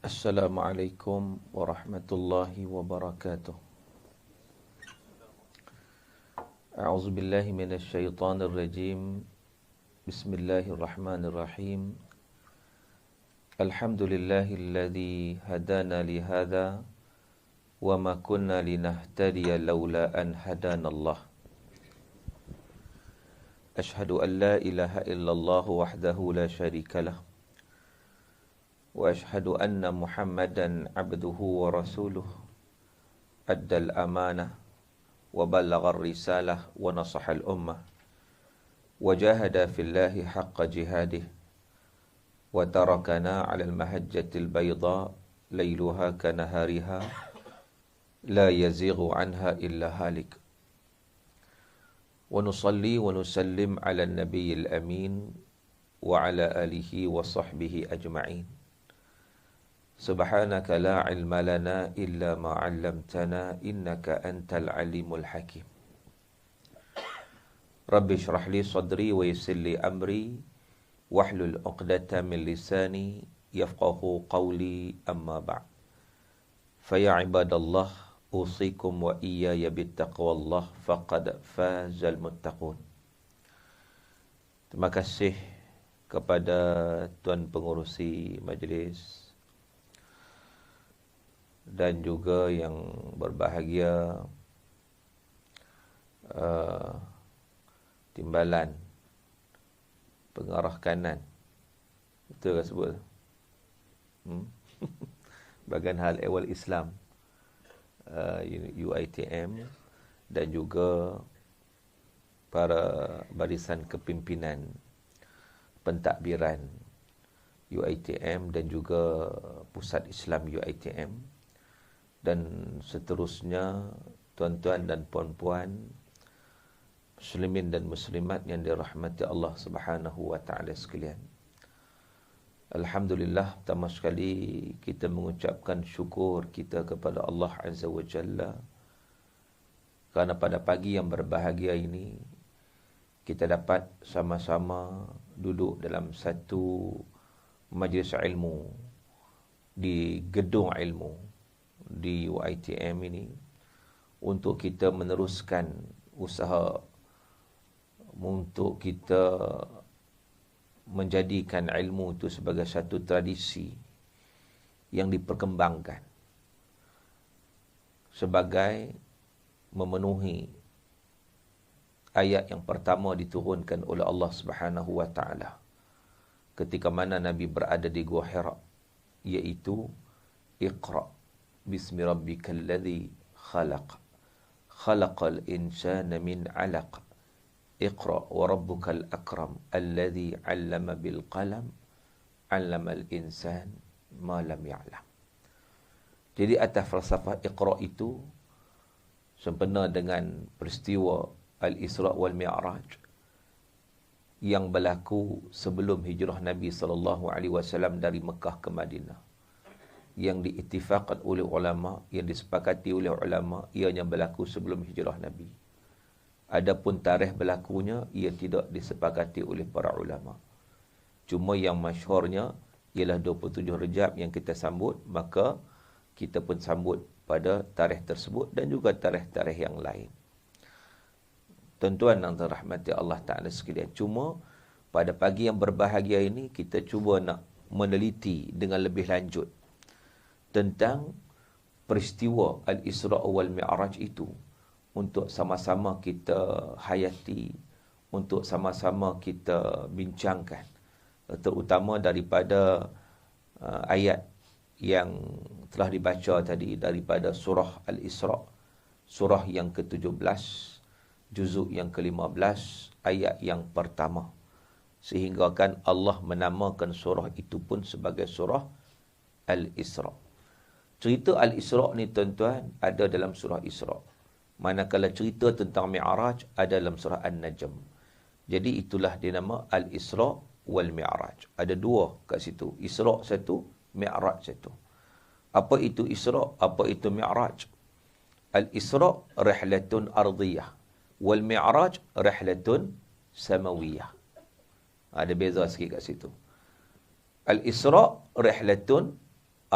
Assalamualaikum warahmatullahi wabarakatuh. A'udzu billahi minasy syaithanir rajim. Bismillahirrahmanirrahim. Alhamdulillahilladzi hadana li hadza wa ma kunna linahtadiya laula an hadanallah. Ashhadu an la ilaha illallah wahdahu la syarikalah. Wa ashhadu anna Muhammadan abduhu wa rasuluh addal amanah wa ballaghar risalah wa nasahal ummah wa jahada fillahi haqqa jihadih wa tarakana 'alal mahajjatil bayda lailuha kanahariha la yazighu anha illa halik. Wa nusalli wa nusallim 'alan nabiyil amin wa 'ala alihi wa sahbihi ajma'in. Subhanaka la ilma lana illa ma 'allamtana innaka antal alimul hakim. Rabbi shrah li sadri wa yassir li amri wahlul 'uqdatam min lisani yafqahu qawli amma ba'd. Fa ya ibadallah usikum wa iyaya bittaqwallah faqad fazal muttaqun. Terima kasih kepada tuan pengurusi majlis dan juga yang berbahagia timbalan pengarah kanan, betul ke sebut? Bagian Hal Ehwal Islam UiTM, dan juga para barisan kepimpinan pentadbiran UiTM dan juga Pusat Islam UiTM, dan seterusnya tuan-tuan dan puan-puan muslimin dan muslimat yang dirahmati Allah Subhanahu wa taala sekalian. Alhamdulillah, pertama sekali kita mengucapkan syukur kita kepada Allah Azza wa Jalla kerana pada pagi yang berbahagia ini kita dapat sama-sama duduk dalam satu majlis ilmu di gedung ilmu di UiTM ini untuk kita meneruskan usaha untuk kita menjadikan ilmu itu sebagai satu tradisi yang diperkembangkan sebagai memenuhi ayat yang pertama diturunkan oleh Allah Subhanahu wa taala ketika mana Nabi berada di Gua Hira, iaitu Iqra bismi rabbikal ladzi khalaq khalaqal insana min 'alaq Iqra wa rabbukal akram alladzi 'allama bil qalam 'allamal insan ma lam ya'lam. Jadi atas falsafah Iqra itu sempena dengan peristiwa Al-Isra' wal Mi'raj yang berlaku sebelum hijrah Nabi SAW dari Mekah ke Madinah, yang diittifaqkan oleh ulama, yang disepakati oleh ulama, ianya berlaku sebelum hijrah Nabi. Adapun tarikh berlakunya ia tidak disepakati oleh para ulama. Cuma yang masyhurnya ialah 27 Rejab yang kita sambut, maka kita pun sambut pada tarikh tersebut dan juga tarikh-tarikh yang lain. Tuan-tuan yang dirahmati Allah Ta'ala sekalian, cuma pada pagi yang berbahagia ini kita cuba nak meneliti dengan lebih lanjut tentang peristiwa Al-Isra' wal Mi'raj itu untuk sama-sama kita hayati, untuk sama-sama kita bincangkan, terutama daripada ayat yang telah dibaca tadi daripada surah Al-Isra', surah yang ke-17, juzuk yang ke-15, ayat yang pertama. Sehingga kan Allah menamakan surah itu pun sebagai surah Al-Isra'. Cerita Al-Isra' ni tuan-tuan ada dalam surah Isra'. Manakala cerita tentang Mi'raj ada dalam surah An-Najm. Jadi itulah dinama Al-Isra' wal Mi'raj. Ada dua kat situ. Isra' satu, Mi'raj satu. Apa itu Isra'? Apa itu Mi'raj? Al-Isra' rihlatun ardiyah. Wal Mi'raj rihlatun samawiyah. Ada beza sikit kat situ. Al-Isra' rihlatun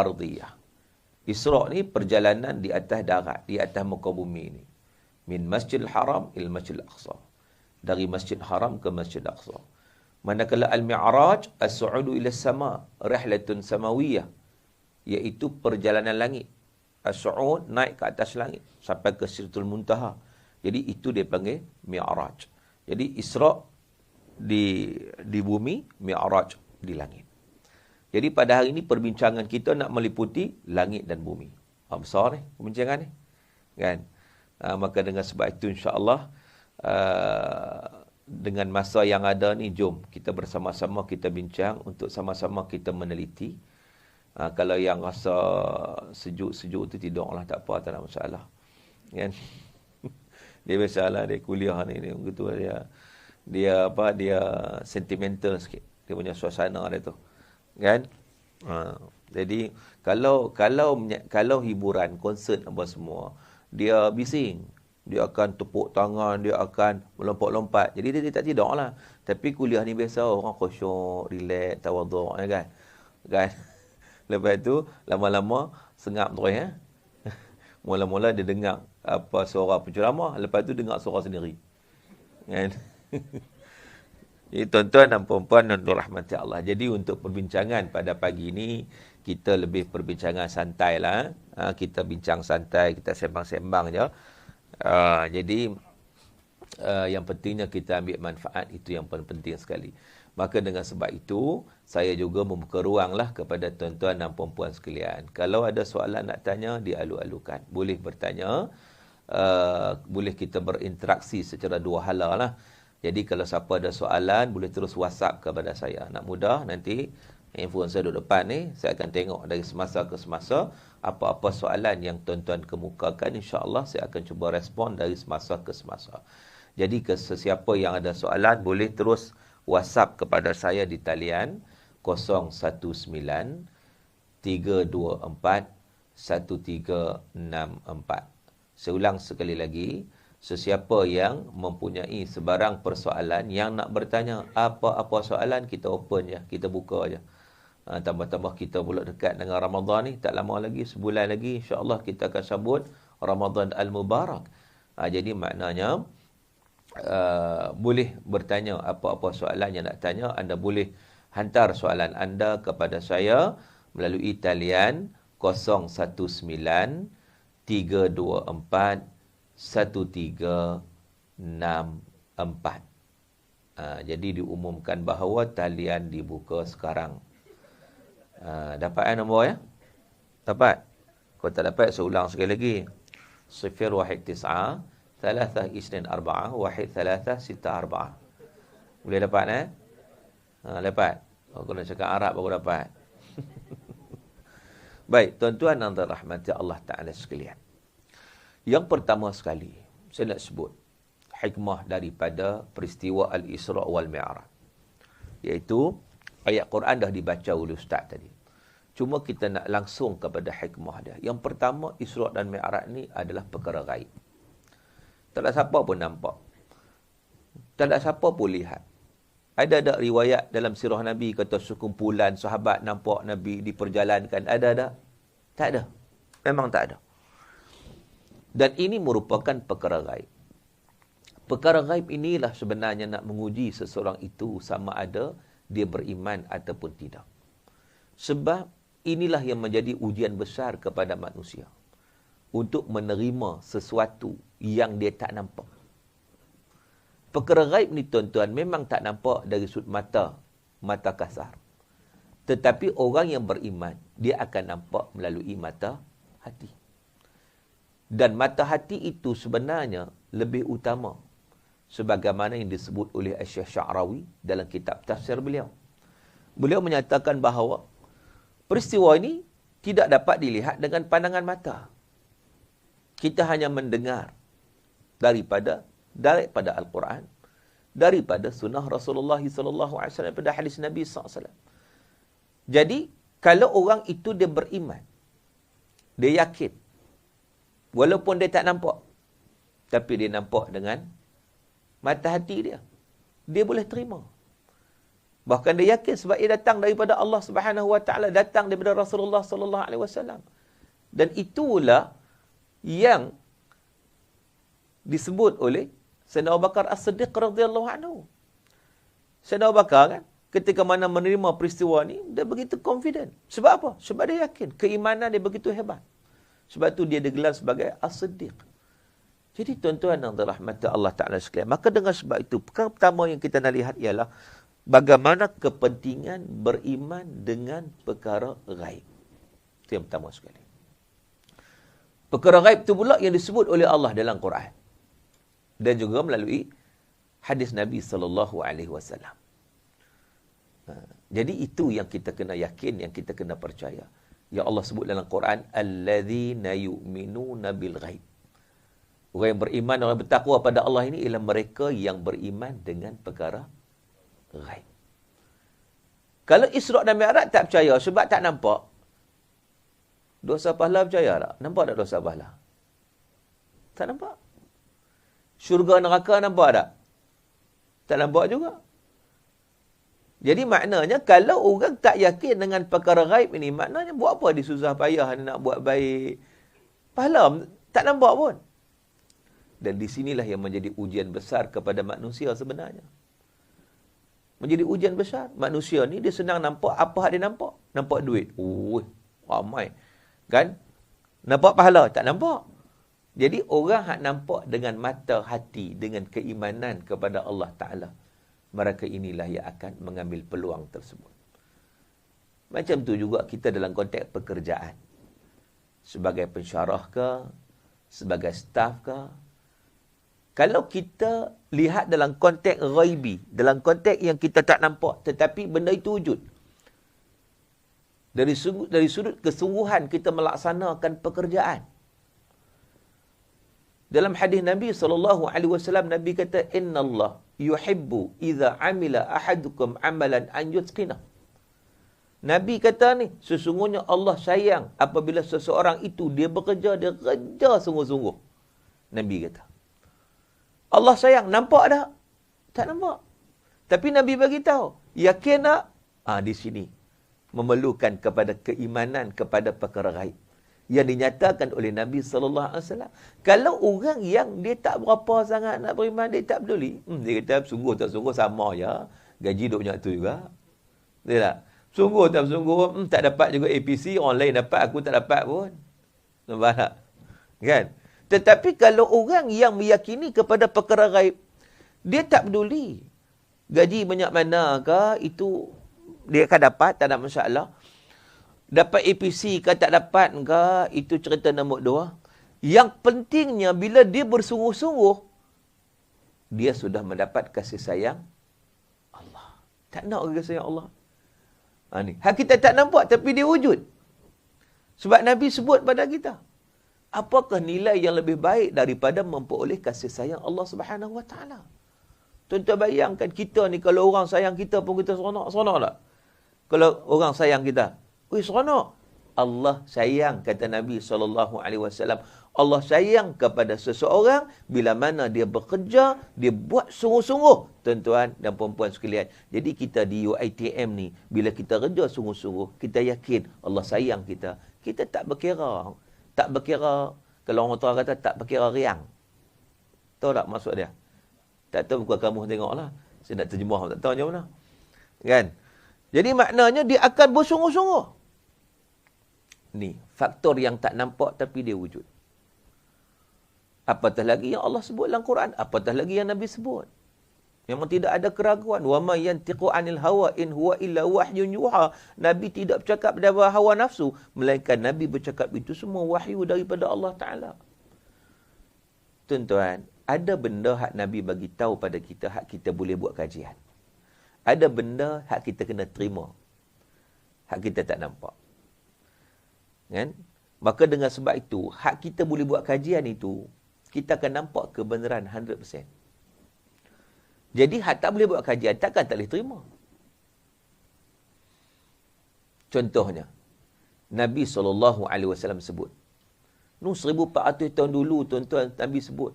ardiyah. Isra' ni perjalanan di atas darat, di atas muka bumi ni. Min Masjidil Haram ila Masjidil Aqsa. Dari Masjid Haram ke Masjid Aqsa. Manakala al-Mi'raj as-su'udu ila sama, rihlatun samawiyah, iaitu perjalanan langit. As-su'ud naik ke atas langit sampai ke Sidratul Muntaha. Jadi itu dia panggil Mi'raj. Jadi Isra' di bumi, Mi'raj di langit. Jadi pada hari ini perbincangan kita nak meliputi langit dan bumi. Besar ni perbincangan ni. Kan? Maka dengan sebab itu insya-Allah dengan masa yang ada ni, jom kita bersama-sama kita bincang untuk sama-sama kita meneliti. Kalau yang rasa sejuk-sejuk tu tidaklah, tak apa, tak ada masalah. Kan? Dia biasalah dia kuliah ni begitu, dia sentimental sikit. Dia punya suasana dia tu. Kan? Jadi kalau hiburan, konsert apa semua, dia bising, dia akan tepuk tangan, dia akan melompat-lompat. Jadi dia tak tidaklah. Tapi kuliah ni biasa orang khusyuk, relax, tawaduk, kan? Lepas tu lama-lama sengap terus ya. Mula-mula dia dengar apa suara penceramah, lepas tu dengar suara sendiri. Kan? Jadi tuan-tuan dan puan-puan yang dirahmati Allah. Jadi untuk perbincangan pada pagi ini, kita lebih perbincangan santai lah. Kita bincang santai, kita sembang-sembang je. Jadi yang pentingnya kita ambil manfaat, itu yang paling penting sekali. Maka dengan sebab itu, saya juga membuka ruang lah kepada tuan-tuan dan puan-puan sekalian. Kalau ada soalan nak tanya, dialu-alukan. Boleh bertanya, boleh kita berinteraksi secara dua hala lah. Jadi kalau siapa ada soalan, boleh terus WhatsApp kepada saya. Nak mudah, nanti handphone saya duduk depan ni, saya akan tengok dari semasa ke semasa, apa-apa soalan yang tuan-tuan kemukakan, insya-Allah saya akan cuba respon dari semasa ke semasa. Jadi sesiapa yang ada soalan, boleh terus WhatsApp kepada saya di talian 019 324 1364. Saya ulang sekali lagi, sesiapa yang mempunyai sebarang persoalan yang nak bertanya, apa-apa soalan, kita open je, kita buka je. Tambah-tambah kita pula dekat dengan Ramadan ni, tak lama lagi, sebulan lagi, insya-Allah kita akan sambut Ramadan Al-Mubarak. Jadi maknanya, boleh bertanya apa-apa soalan yang nak tanya. Anda boleh hantar soalan anda kepada saya melalui talian 019 324 1364. Jadi diumumkan bahawa talian dibuka sekarang. Dapat nombor ya? Dapat? Kalau tak dapat, saya ulang sekali lagi. 019 324 1364. Boleh dapat dapat. Kalau cakap Arab baru dapat. Baik, tuan-tuan dan rahmati Allah Ta'ala sekalian. Yang pertama sekali, saya nak sebut hikmah daripada peristiwa Al-Isra' wal-Mi'raj. Iaitu, ayat Quran dah dibaca oleh Ustaz tadi. Cuma kita nak langsung kepada hikmah dia. Yang pertama, Isra' dan Mi'raj ni adalah perkara gaib. Tak ada siapa pun nampak. Tak ada siapa pun lihat. Ada tak riwayat dalam sirah Nabi kata sekumpulan sahabat nampak Nabi diperjalankan? Ada tak? Tak ada. Memang tak ada. Dan ini merupakan perkara gaib. Perkara gaib inilah sebenarnya nak menguji seseorang itu sama ada dia beriman ataupun tidak. Sebab inilah yang menjadi ujian besar kepada manusia. Untuk menerima sesuatu yang dia tak nampak. Perkara gaib ni tuan-tuan memang tak nampak dari sudut mata kasar. Tetapi orang yang beriman, dia akan nampak melalui mata hati. Dan mata hati itu sebenarnya lebih utama. Sebagaimana yang disebut oleh Syekh Sya'rawi dalam kitab tafsir beliau. Beliau menyatakan bahawa peristiwa ini tidak dapat dilihat dengan pandangan mata. Kita hanya mendengar daripada Al-Quran, daripada sunnah Rasulullah sallallahu alaihi wasallam, daripada hadis Nabi sallallahu alaihi wasallam. Jadi, kalau orang itu dia beriman, dia yakin, walaupun dia tak nampak, tapi dia nampak dengan mata hati dia, dia boleh terima. Bahkan dia yakin sebab ia datang daripada Allah Subhanahu Wa Taala, datang daripada Rasulullah Sallallahu Alaihi Wasallam. Dan itulah yang disebut oleh Sayyidina Abu Bakar As-Siddiq radhiyallahu anhu. Sayyidina Abu Bakar kan, ketika mana menerima peristiwa ni, dia begitu confident. Sebab apa? Sebab dia yakin keimanan dia begitu hebat. Sebab tu dia digelar sebagai As-Siddiq. Jadi tuan-tuan yang dirahmati Allah Ta'ala sekalian, maka dengan sebab itu, perkara pertama yang kita nak lihat ialah bagaimana kepentingan beriman dengan perkara ghaib. Itu yang pertama sekali. Perkara ghaib itu pula yang disebut oleh Allah dalam Quran. Dan juga melalui hadis Nabi SAW. Jadi itu yang kita kena yakin, yang kita kena percaya. Yang Allah sebut dalam Quran, alladzina yu'minuna bil ghaib. Orang yang beriman, orang yang bertakwa pada Allah ini ialah mereka yang beriman dengan perkara ghaib. Kalau Isra' dan Mi'raj tak percaya sebab tak nampak, dosa pahala percaya tak? Nampak tak dosa pahala? Tak nampak. Syurga neraka nampak tak? Tak nampak juga. Jadi maknanya kalau orang tak yakin dengan perkara ghaib ini, maknanya buat apa dia susah payah nak buat baik? Pahala tak nampak pun. Dan di sinilah yang menjadi ujian besar kepada manusia sebenarnya. Menjadi ujian besar. Manusia ni dia senang nampak apa hak dia nampak. Nampak duit. Ramai. Kan? Nampak pahala? Tak nampak. Jadi orang hak nampak dengan mata hati, dengan keimanan kepada Allah Ta'ala, mereka inilah yang akan mengambil peluang tersebut. Macam tu juga kita dalam konteks pekerjaan. Sebagai pensyarah ke, sebagai staf ke, kalau kita lihat dalam konteks ghaibi, dalam konteks yang kita tak nampak, tetapi benda itu wujud. Dari sudut kesungguhan kita melaksanakan pekerjaan. Dalam hadis Nabi SAW, Nabi kata, Inna Allah yuhibbu idha amila ahadukum amalan an yutqinah. Nabi kata ni, sesungguhnya Allah sayang apabila seseorang itu dia bekerja, dia kerja sungguh-sungguh. Nabi kata. Allah sayang, nampak tak? Tak nampak. Tapi Nabi bagi tahu, yakin tak? Di sini memerlukan kepada keimanan kepada perkara ghaib yang dinyatakan oleh Nabi SAW. Kalau orang yang dia tak berapa sangat nak beriman, dia tak peduli. Dia kata, sungguh tak sungguh sama je. Gaji duk banyak tu juga. Dia tak? Sungguh tak sungguh, tak dapat juga APC, orang lain dapat, aku tak dapat pun. Nampak tak? Kan? Tetapi kalau orang yang meyakini kepada perkara ghaib, dia tak peduli. Gaji banyak mana ke, itu dia akan dapat, tak ada masalah. Dapat APC ke tak dapat ke, itu cerita nombor 2. Yang pentingnya bila dia bersungguh-sungguh, dia sudah mendapat kasih sayang Allah. Tak nak kasih sayang Allah. Ni. Hak kita tak nampak tapi dia wujud. Sebab Nabi sebut pada kita, apakah nilai yang lebih baik daripada memperoleh kasih sayang Allah Subhanahu Wa Taala? Tuan-tuan bayangkan kita ni, kalau orang sayang kita pun kita seronok tak? Kalau orang sayang kita, seronok. Allah sayang, kata Nabi SAW. Allah sayang kepada seseorang bila mana dia bekerja, dia buat sungguh-sungguh. Tuan-tuan dan perempuan sekalian. Jadi kita di UiTM ni, bila kita kerja sungguh-sungguh, kita yakin Allah sayang kita. Kita tak berkira. Tak berkira, kalau orang tua kata tak berkira riang. Tahu tak maksud dia? Tak tahu muka kamu tengoklah. Saya nak terjemah, tak tahu macam mana. Kan? Jadi maknanya dia akan bersungguh-sungguh. Ni, faktor yang tak nampak tapi dia wujud. Apatah lagi yang Allah sebut dalam Quran, apatah lagi yang Nabi sebut. Memang tidak ada keraguan. Wa ma yantiqu 'anil hawa in huwa illa wahyun yuha. Nabi tidak bercakap dari hawa nafsu, melainkan Nabi bercakap itu semua wahyu daripada Allah Taala. Tuan-tuan, ada benda hak Nabi bagi tahu pada kita, hak kita boleh buat kajian. Ada benda hak kita kena terima. Hak kita tak nampak. Kan? Maka dengan sebab itu, hak kita boleh buat kajian itu, kita akan nampak kebenaran 100%. Jadi hak tak boleh buat kajian, takkan tak boleh terima. Contohnya, Nabi SAW sebut. 1400 tahun dulu, tuan-tuan, Nabi sebut.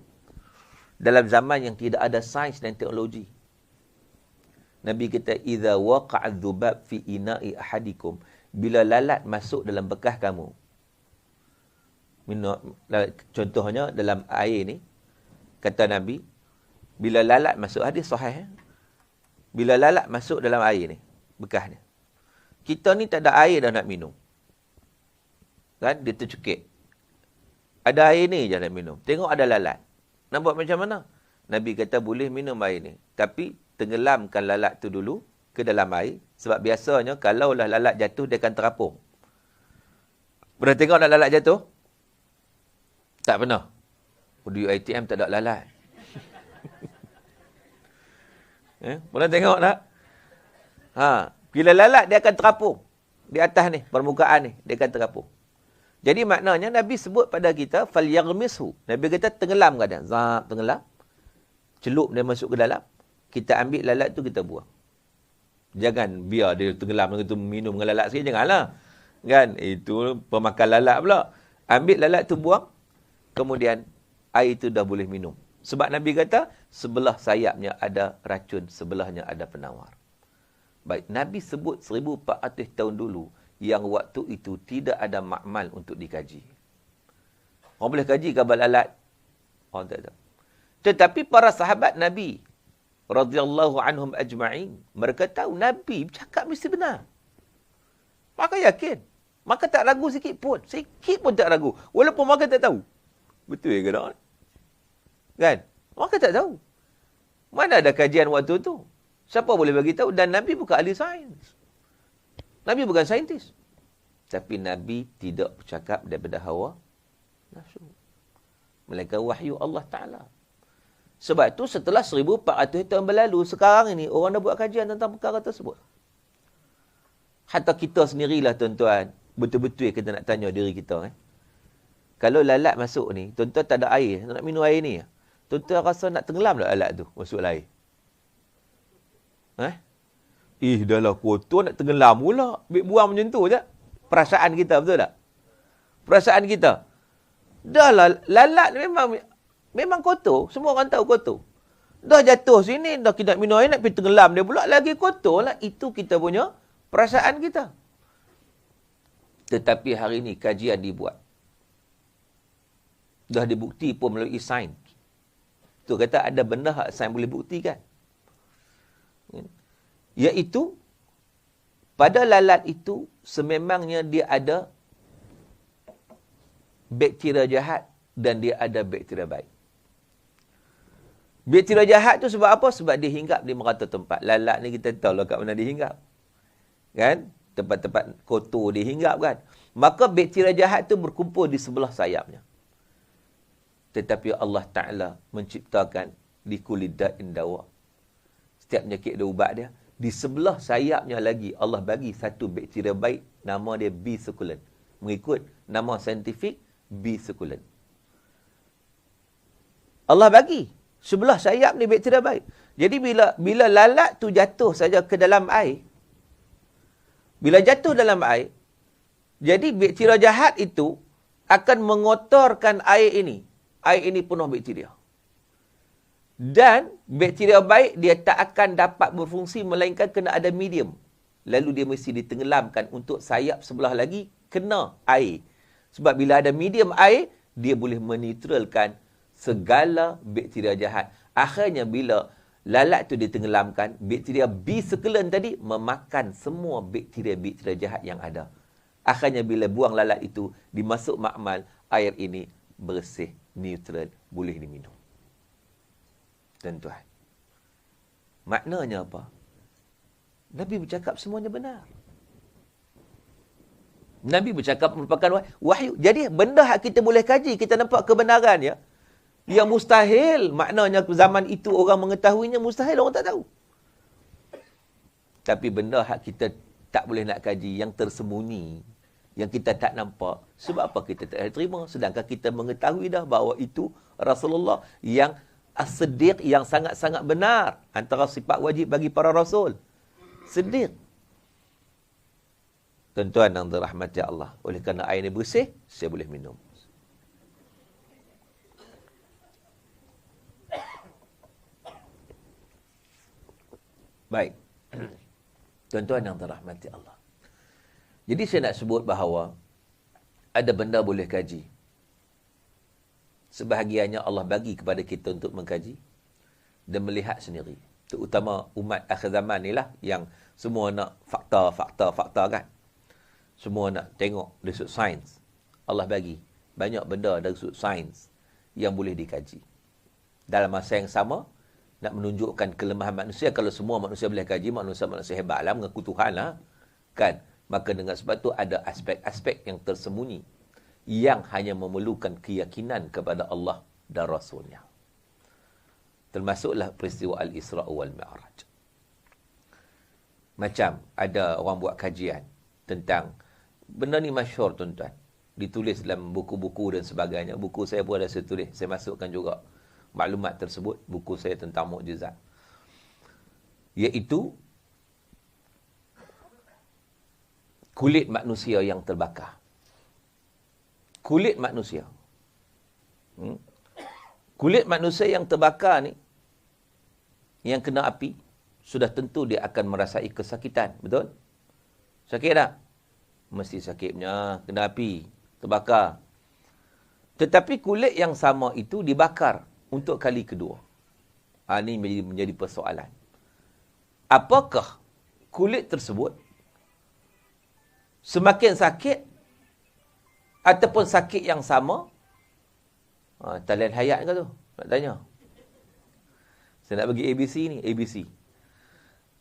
Dalam zaman yang tidak ada sains dan teknologi. Nabi kata, "Idza waqa'a dzubab fi ina'i ahadikum." Bila lalat masuk dalam bekas kamu. Contohnya dalam air ni, kata Nabi, bila lalat masuk, hadis sahih. Bila lalat masuk dalam air ni, bekas ni. Kita ni tak ada air dah nak minum. Kan? Dia tercekik. Ada air ni je nak minum. Tengok ada lalat. Nak buat macam mana? Nabi kata boleh minum air ni. Tapi tenggelamkan lalat tu dulu ke dalam air. Sebab biasanya kalaulah lalat jatuh, dia akan terapung. Pernah tengok nak lalat jatuh? Tak pernah. Di ATM tak ada lalat. Pernah tengok tak? Bila lalat, dia akan terapung. Di atas ni, permukaan ni, dia akan terapung. Jadi maknanya Nabi sebut pada kita, falyaghmishu. Nabi kata tenggelamkan dia. Zap, tenggelam. Celup dia masuk ke dalam. Kita ambil lalat tu, kita buang. Jangan biar dia tenggelam, kita minum dengan lalat sikit. Janganlah. Kan? Itu pemakan lalat pula. Ambil lalat tu, buang. Kemudian, air itu dah boleh minum. Sebab Nabi kata, sebelah sayapnya ada racun, sebelahnya ada penawar. Baik, Nabi sebut 1400 tahun dulu, yang waktu itu tidak ada makmal untuk dikaji. Orang boleh kaji kabar lalat? Orang tak tahu. Tetapi para sahabat Nabi, radhiyallahu anhum ajma'in, mereka tahu Nabi bercakap mesti benar. Maka yakin. Maka tak ragu sikit pun. Sikit pun tak ragu. Walaupun mereka tak tahu. Betul ke tak? Kan? Maka tak tahu. Mana ada kajian waktu tu? Siapa boleh bagi tahu? Dan Nabi bukan ahli sains. Nabi bukan saintis. Tapi Nabi tidak bercakap daripada hawa nafsu. Melainkan wahyu Allah Ta'ala. Sebab itu setelah 1400 tahun berlalu, sekarang ini orang dah buat kajian tentang perkara tersebut. Hatta kita sendirilah tuan-tuan, betul-betul kita nak tanya diri kita. Kalau lalat masuk ni, tuan-tuan tak ada air, nak minum air ni, tuan-tuan rasa nak tenggelam tak lalat tu masuk air? Dah lah kotor nak tenggelam pula. Buang macam tu je. Perasaan kita, betul tak? Perasaan kita. Dah lah, lalat memang kotor. Semua orang tahu kotor. Dah jatuh sini, dah kita nak minum air, nak pergi tenggelam dia pula, lagi kotor lah. Itu kita punya perasaan kita. Tetapi hari ini kajian dibuat. Dah dibukti pun melalui sains. Tu kata ada benda hak sains boleh buktikan. Iaitu, pada lalat itu, sememangnya dia ada bakteria jahat dan dia ada bakteria baik. Bakteria jahat tu sebab apa? Sebab dia hinggap di merata tempat. Lalat ni kita tahu lah kat mana dia hinggap. Kan? Tempat-tempat kotor dia hinggap kan. Maka bakteria jahat tu berkumpul di sebelah sayapnya. Tetapi Allah Ta'ala menciptakan di kuliddain dawa. Setiap penyakit ada ubat dia. Di sebelah sayapnya lagi, Allah bagi satu bakteria baik, nama dia B. succulent. Mengikut nama saintifik, B. succulent. Allah bagi. Sebelah sayap ni bakteria baik. Jadi bila lalat tu jatuh saja ke dalam air, bila jatuh dalam air, jadi bakteria jahat itu akan mengotorkan air ini. Air ini penuh bakteria. Dan bakteria baik dia tak akan dapat berfungsi melainkan kena ada medium. Lalu dia mesti ditenggelamkan untuk sayap sebelah lagi kena air. Sebab bila ada medium air, dia boleh menetralkan segala bakteria jahat. Akhirnya bila lalat tu ditenggelamkan, bakteria B. succulent tadi memakan semua bakteria-bakteria jahat yang ada. Akhirnya bila buang lalat itu, dimasuk makmal, air ini bersih, neutral, boleh diminum. Tuan-tuan. Maknanya apa? Nabi bercakap semuanya benar. Nabi bercakap merupakan wahyu. Jadi benda yang kita boleh kaji, kita nampak kebenaran ya. Yang mustahil, maknanya zaman itu orang mengetahuinya, mustahil orang tak tahu. Tapi benda yang kita tak boleh nak kaji, yang tersembunyi, yang kita tak nampak, sebab apa kita tak terima? Sedangkan kita mengetahui dah bahawa itu Rasulullah yang as-siddiq, yang sangat-sangat benar. Antara sifat wajib bagi para rasul. Siddiq. Tuan-tuan yang dirahmati Allah. Oleh kerana air ini bersih, saya boleh minum. Baik. Tuan-tuan yang dirahmati Allah. Jadi saya nak sebut bahawa ada benda boleh kaji. Sebahagiannya Allah bagi kepada kita untuk mengkaji dan melihat sendiri. Terutama umat akhir zaman ni lah yang semua nak fakta kan. Semua nak tengok dari sudut sains. Allah bagi banyak benda dari sudut sains yang boleh dikaji. Dalam masa yang sama, nak menunjukkan kelemahan manusia. Kalau semua manusia boleh kaji, manusia hebat lah, mengaku Tuhan lah. Kan? Maka dengan sebab tu ada aspek-aspek yang tersembunyi yang hanya memerlukan keyakinan kepada Allah dan Rasulnya. Termasuklah peristiwa Al-Isra' wal Mi'raj. Macam ada orang buat kajian tentang benda ni masyhur tuan-tuan. Ditulis dalam buku-buku dan sebagainya. Buku saya pun ada saya tulis. Saya masukkan juga maklumat tersebut. Buku saya tentang mukjizat. Iaitu kulit manusia yang terbakar. Kulit manusia. Kulit manusia yang terbakar ni, yang kena api, sudah tentu dia akan merasai kesakitan. Betul? Sakit tak? Mesti sakitnya. Kena api. Terbakar. Tetapi kulit yang sama itu dibakar untuk kali kedua. Ini menjadi persoalan. Apakah kulit tersebut semakin sakit ataupun sakit yang sama? Talian hayat ke tu? Nak tanya. Saya nak bagi ABC ni. ABC.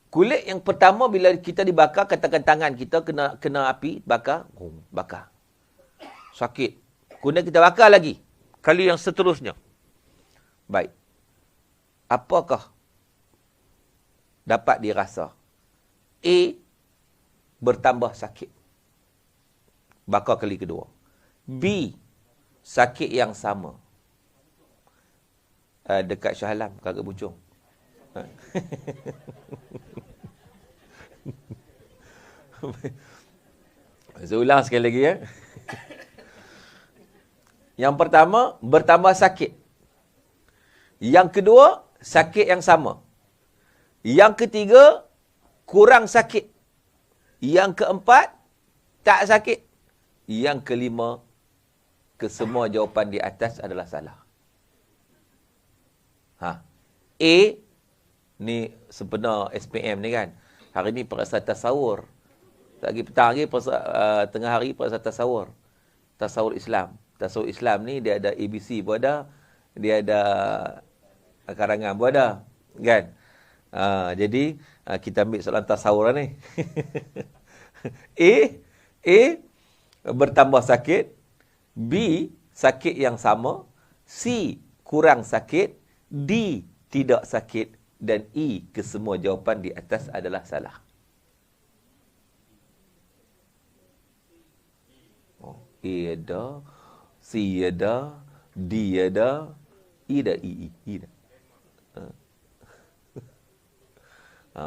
Kulit yang pertama bila kita dibakar, katakan tangan kita kena api, bakar. Bakar. Sakit. Kemudian kita bakar lagi. Kali yang seterusnya. Baik. Apakah dapat dirasa? A, bertambah sakit. Bakar kali kedua. B, sakit yang sama. Dekat Shah Alam, kagak Bucung. Saya ulang sekali lagi ya. Yang pertama, bertambah sakit. Yang kedua, sakit yang sama. Yang ketiga, kurang sakit. Yang keempat, tak sakit. Yang kelima, kesemua jawapan di atas adalah salah. A, ni sempena SPM ni kan. Hari ni perasaan tasawur. Lagi petang lagi, tengah hari perasaan tasawur. Tasawur Islam. Tasawur Islam ni dia ada ABC pun ada. Dia ada karangan pun ada. Kan? Jadi, kita ambil soalan tasawur ni. A, bertambah sakit. B, sakit yang sama. C, kurang sakit. D, tidak sakit. Dan E, kesemua jawapan di atas adalah salah. A ada, C ada, D ada, E dah, E dah.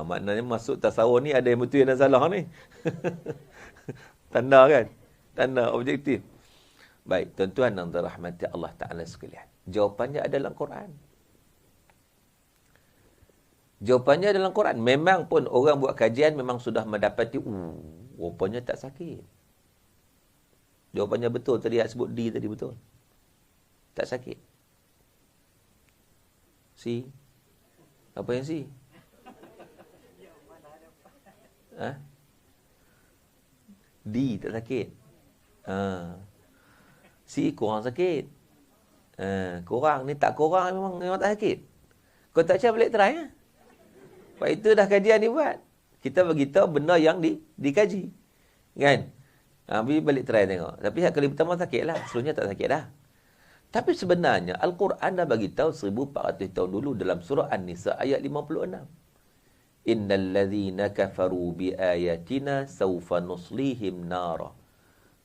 Maknanya masuk tasawur ni ada yang betul yang salah ni. Tanda kan? Tanda objektif. Baik, tuan-tuan yang dirahmati Allah Ta'ala sekalian. Jawapannya adalah Quran. Jawapannya dalam Quran. Memang pun orang buat kajian memang sudah mendapati, rupanya tak sakit. Jawapannya betul. Tadi saya sebut D tadi betul. Tak sakit. C. Apa yang C? D tak sakit. C kurang sakit. Kurang ni tak kurang memang tak sakit. Kau tak macam balik try ya? Sebab itu dah kajian dibuat. Kita beritahu benda yang dikaji. Kan? Pergi balik try tengok. Tapi kali pertama sakit lah. Seluruhnya tak sakit dah. Tapi sebenarnya Al-Quran dah bagi tahu 1400 tahun dulu dalam surah An-Nisa ayat 56. Innal ladzina kafaru bi ayatina sawfa nuslihim nara.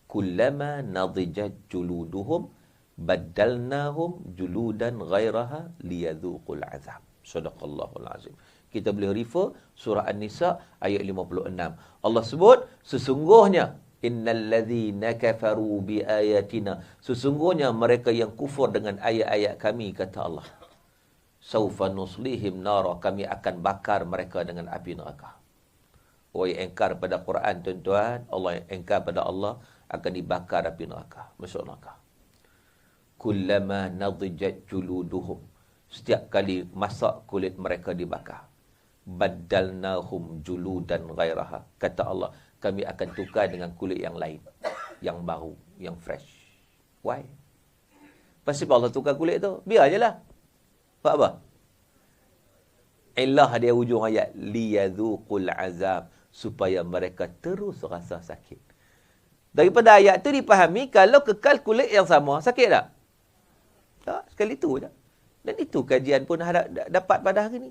Kullama nadijat juluduhum baddalnahum juludan ghairaha liyadhuqul azab. Sadaqallahul azim. Kita boleh refer surah An-Nisa ayat 56. Allah sebut sesungguhnya innal ladzina kafaru bi ayatina, sesungguhnya mereka yang kufur dengan ayat-ayat kami, kata Allah, saufa nuslihim nara, kami akan bakar mereka dengan api neraka. Orang yang engkar pada Quran, tuan-tuan, Allah yang engkar pada Allah akan dibakar api neraka, masuk neraka. Kullama nadijat juluduhum, setiap kali masak kulit mereka dibakar, baddalnahum juludan ghairaha, kata Allah, kami akan tukar dengan kulit yang lain, yang baru, yang fresh. Why? Pasti Allah tukar kulit tu, biar je lah. Buat apa? Illah dia ujung ayat, liyadhuqul azab, supaya mereka terus rasa sakit. Daripada ayat tu dipahami, kalau kekal kulit yang sama, sakit tak? Tak, sekali tu je. Dan itu kajian pun dapat pada hari ni.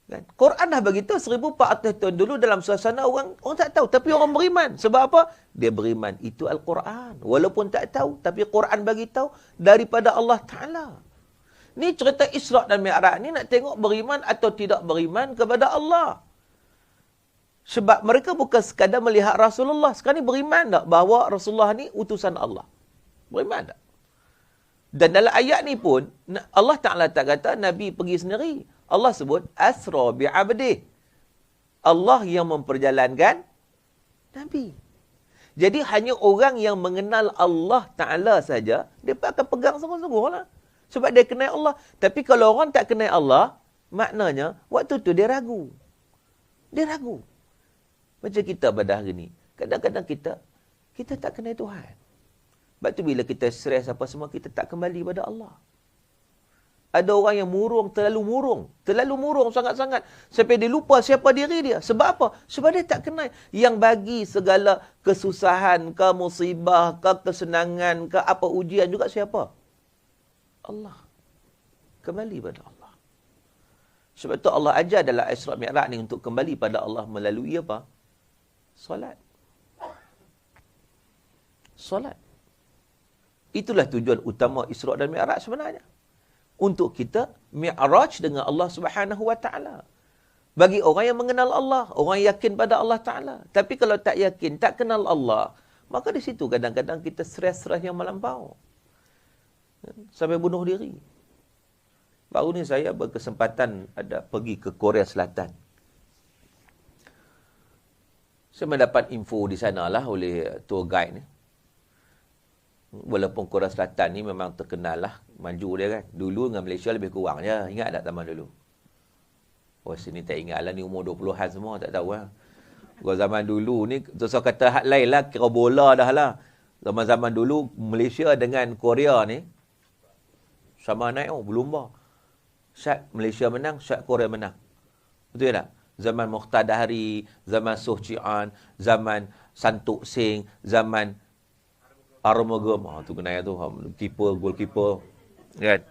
Kan? Quran dah begitu 1400 tahun dulu dalam suasana orang tak tahu. Tapi orang beriman. Sebab apa? Dia beriman. Itu Al-Quran. Walaupun tak tahu. Tapi Quran bagi tahu daripada Allah Ta'ala. Ni cerita Isra' dan Mi'raj ni nak tengok beriman atau tidak beriman kepada Allah. Sebab mereka bukan sekadar melihat Rasulullah. Sekarang ni beriman tak bahawa Rasulullah ni utusan Allah? Beriman tak? Dan dalam ayat ni pun, Allah Ta'ala tak kata Nabi pergi sendiri. Allah sebut, Asra bi'abdih. Allah yang memperjalankan Nabi. Jadi hanya orang yang mengenal Allah Ta'ala saja, dia akan pegang sungguh-sungguh lah. Sebab dia kenal Allah. Tapi kalau orang tak kenal Allah, maknanya, waktu tu dia ragu. Dia ragu. Macam kita pada hari ni. Kadang-kadang kita tak kenal Tuhan. Sebab tu bila kita stres apa semua, kita tak kembali pada Allah. Ada orang yang terlalu murung sangat-sangat. Sampai dia lupa siapa diri dia. Sebab apa? Sebab dia tak kenal. Yang bagi segala kesusahan, ke musibah, ke kesenangan, ke apa ujian juga siapa? Allah. Kembali pada Allah. Sebab tu Allah ajar dalam Isra' Mi'raj ni untuk kembali pada Allah melalui apa? Solat. Solat. Itulah tujuan utama Isra' dan Mi'raj sebenarnya. Untuk kita Mi'raj dengan Allah Subhanahu Wa Ta'ala. Bagi orang yang mengenal Allah, orang yang yakin pada Allah Ta'ala. Tapi kalau tak yakin, tak kenal Allah, maka di situ kadang-kadang kita stres-stres yang melampau. Sampai bunuh diri. Baru ni saya berkesempatan pergi ke Korea Selatan. Saya mendapat info di sana lah oleh tour guide ni. Walaupun Korea Selatan ni memang terkenal lah, maju dia kan. Dulu dengan Malaysia lebih kurang je. Ingat tak zaman dulu? Oh, sini tak ingat lah, ni umur 20-an semua, tak tahu lah. Kalau zaman dulu ni, terus kata hak lain lah, kira bola dah lah. Zaman-zaman dulu, Malaysia dengan Korea ni, sama naik berlumba. Syat Malaysia menang, syat Korea menang. Betul tak? Zaman Mukhtar Dahri, zaman Soh Chee-an, zaman Santuk Singh, zaman Arumugam. Tu kenal tu. Goalkeeper. Kan?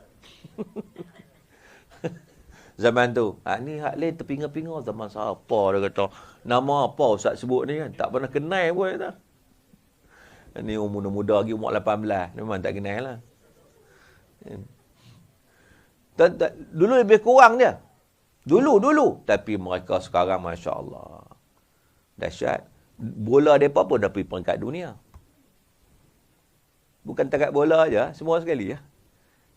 Zaman tu. Ni hak lain terpinga-pinga. Zaman siapa dia kata. Nama apa Ustaz sebut ni kan. Tak pernah kenal pun. Kata. Ni umur muda lagi. Umur 18. Memang tak kenal lah. Dulu lebih kurang je. Dulu. Tapi mereka sekarang Masya Allah. Dahsyat. Bola mereka pun dah pergi peringkat dunia. Bukan takat bola aja, semua sekali ya.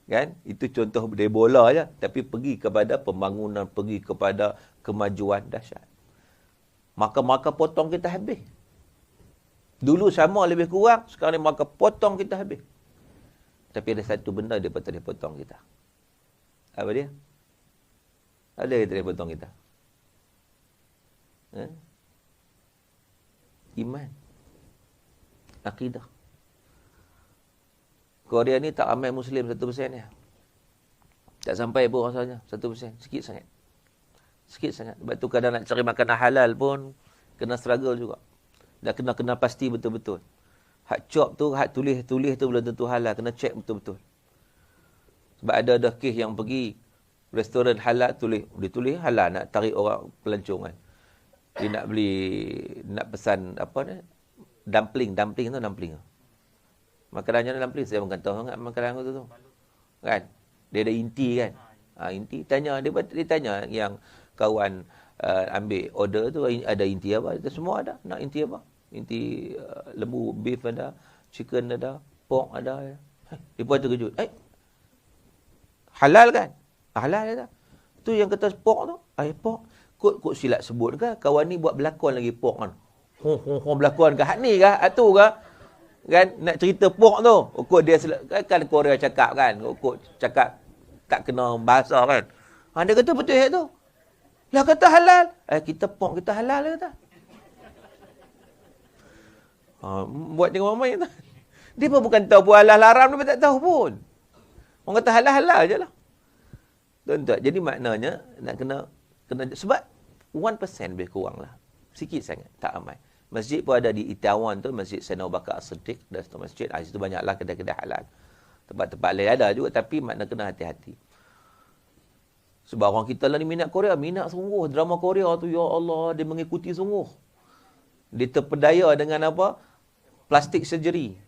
Kan? Itu contoh dari bola aja, tapi pergi kepada pembangunan, pergi kepada kemajuan dahsyat. Maka potong kita habis. Dulu sama lebih kurang, sekarang ni maka potong kita habis. Tapi ada satu benda dia patut dia potong kita. Apa dia? Ada yang dia potong kita. Iman. Akidah. Korea ni tak ramai Muslim 1% ya. Tak sampai pun rasanya 1%. Sikit sangat. Sebab tu kadang nak cari makanan halal pun kena struggle juga. Dah kena pasti betul-betul. Hak chop tu, hak tulis tu belum tentu halal. Kena check betul-betul. Sebab ada kes yang pergi restoran halal dia tulis halal, nak tarik orang pelancong kan. Dia nak pesan apa ni? Dumpling tu dumpling. Makanannya dumpling, saya bukan tahu sangat makanan tu. Kan? Dia ada inti kan? Inti. Dia tanya yang kawan ambil order tu, ada inti apa? Itu semua ada. Nak inti apa? Inti lembu, beef ada, chicken ada, pork ada. Dia pun terkejut. Halal kan? Halal ada. Tu yang kata pork tu. Pork. Kok silap sebut ke? Kawan ni buat berlakon lagi pok kan. Berlakon ke? Hak ni ke? Hak tu ke? Kan? Nak cerita pok tu. Kok dia kan Korea cakap kan. Kok cakap tak kena bahasa kan. Dia kata betul tu. Lah kata halal. Kita pok kita halal ke tak? Buat jangan main tu. Dia pun bukan tahu pun halal haram, dia pun tak tahu pun. Orang kata halal-halal je lah. Tuan-tuan, jadi maknanya nak kena sebab 1% lebih kurang lah. Sikit sangat, tak ramai. Masjid pun ada di Itaewon tu, Masjid Sayyidina Abu Bakar As-Siddiq, dan satu masjid, situ banyaklah kedai-kedai halal. Tempat-tempat lain ada juga, tapi makna kena hati-hati. Sebab orang kita lah ni minat Korea, minat sungguh. Drama Korea tu, ya Allah, dia mengikuti sungguh. Dia terpedaya dengan apa? Plastik surgery.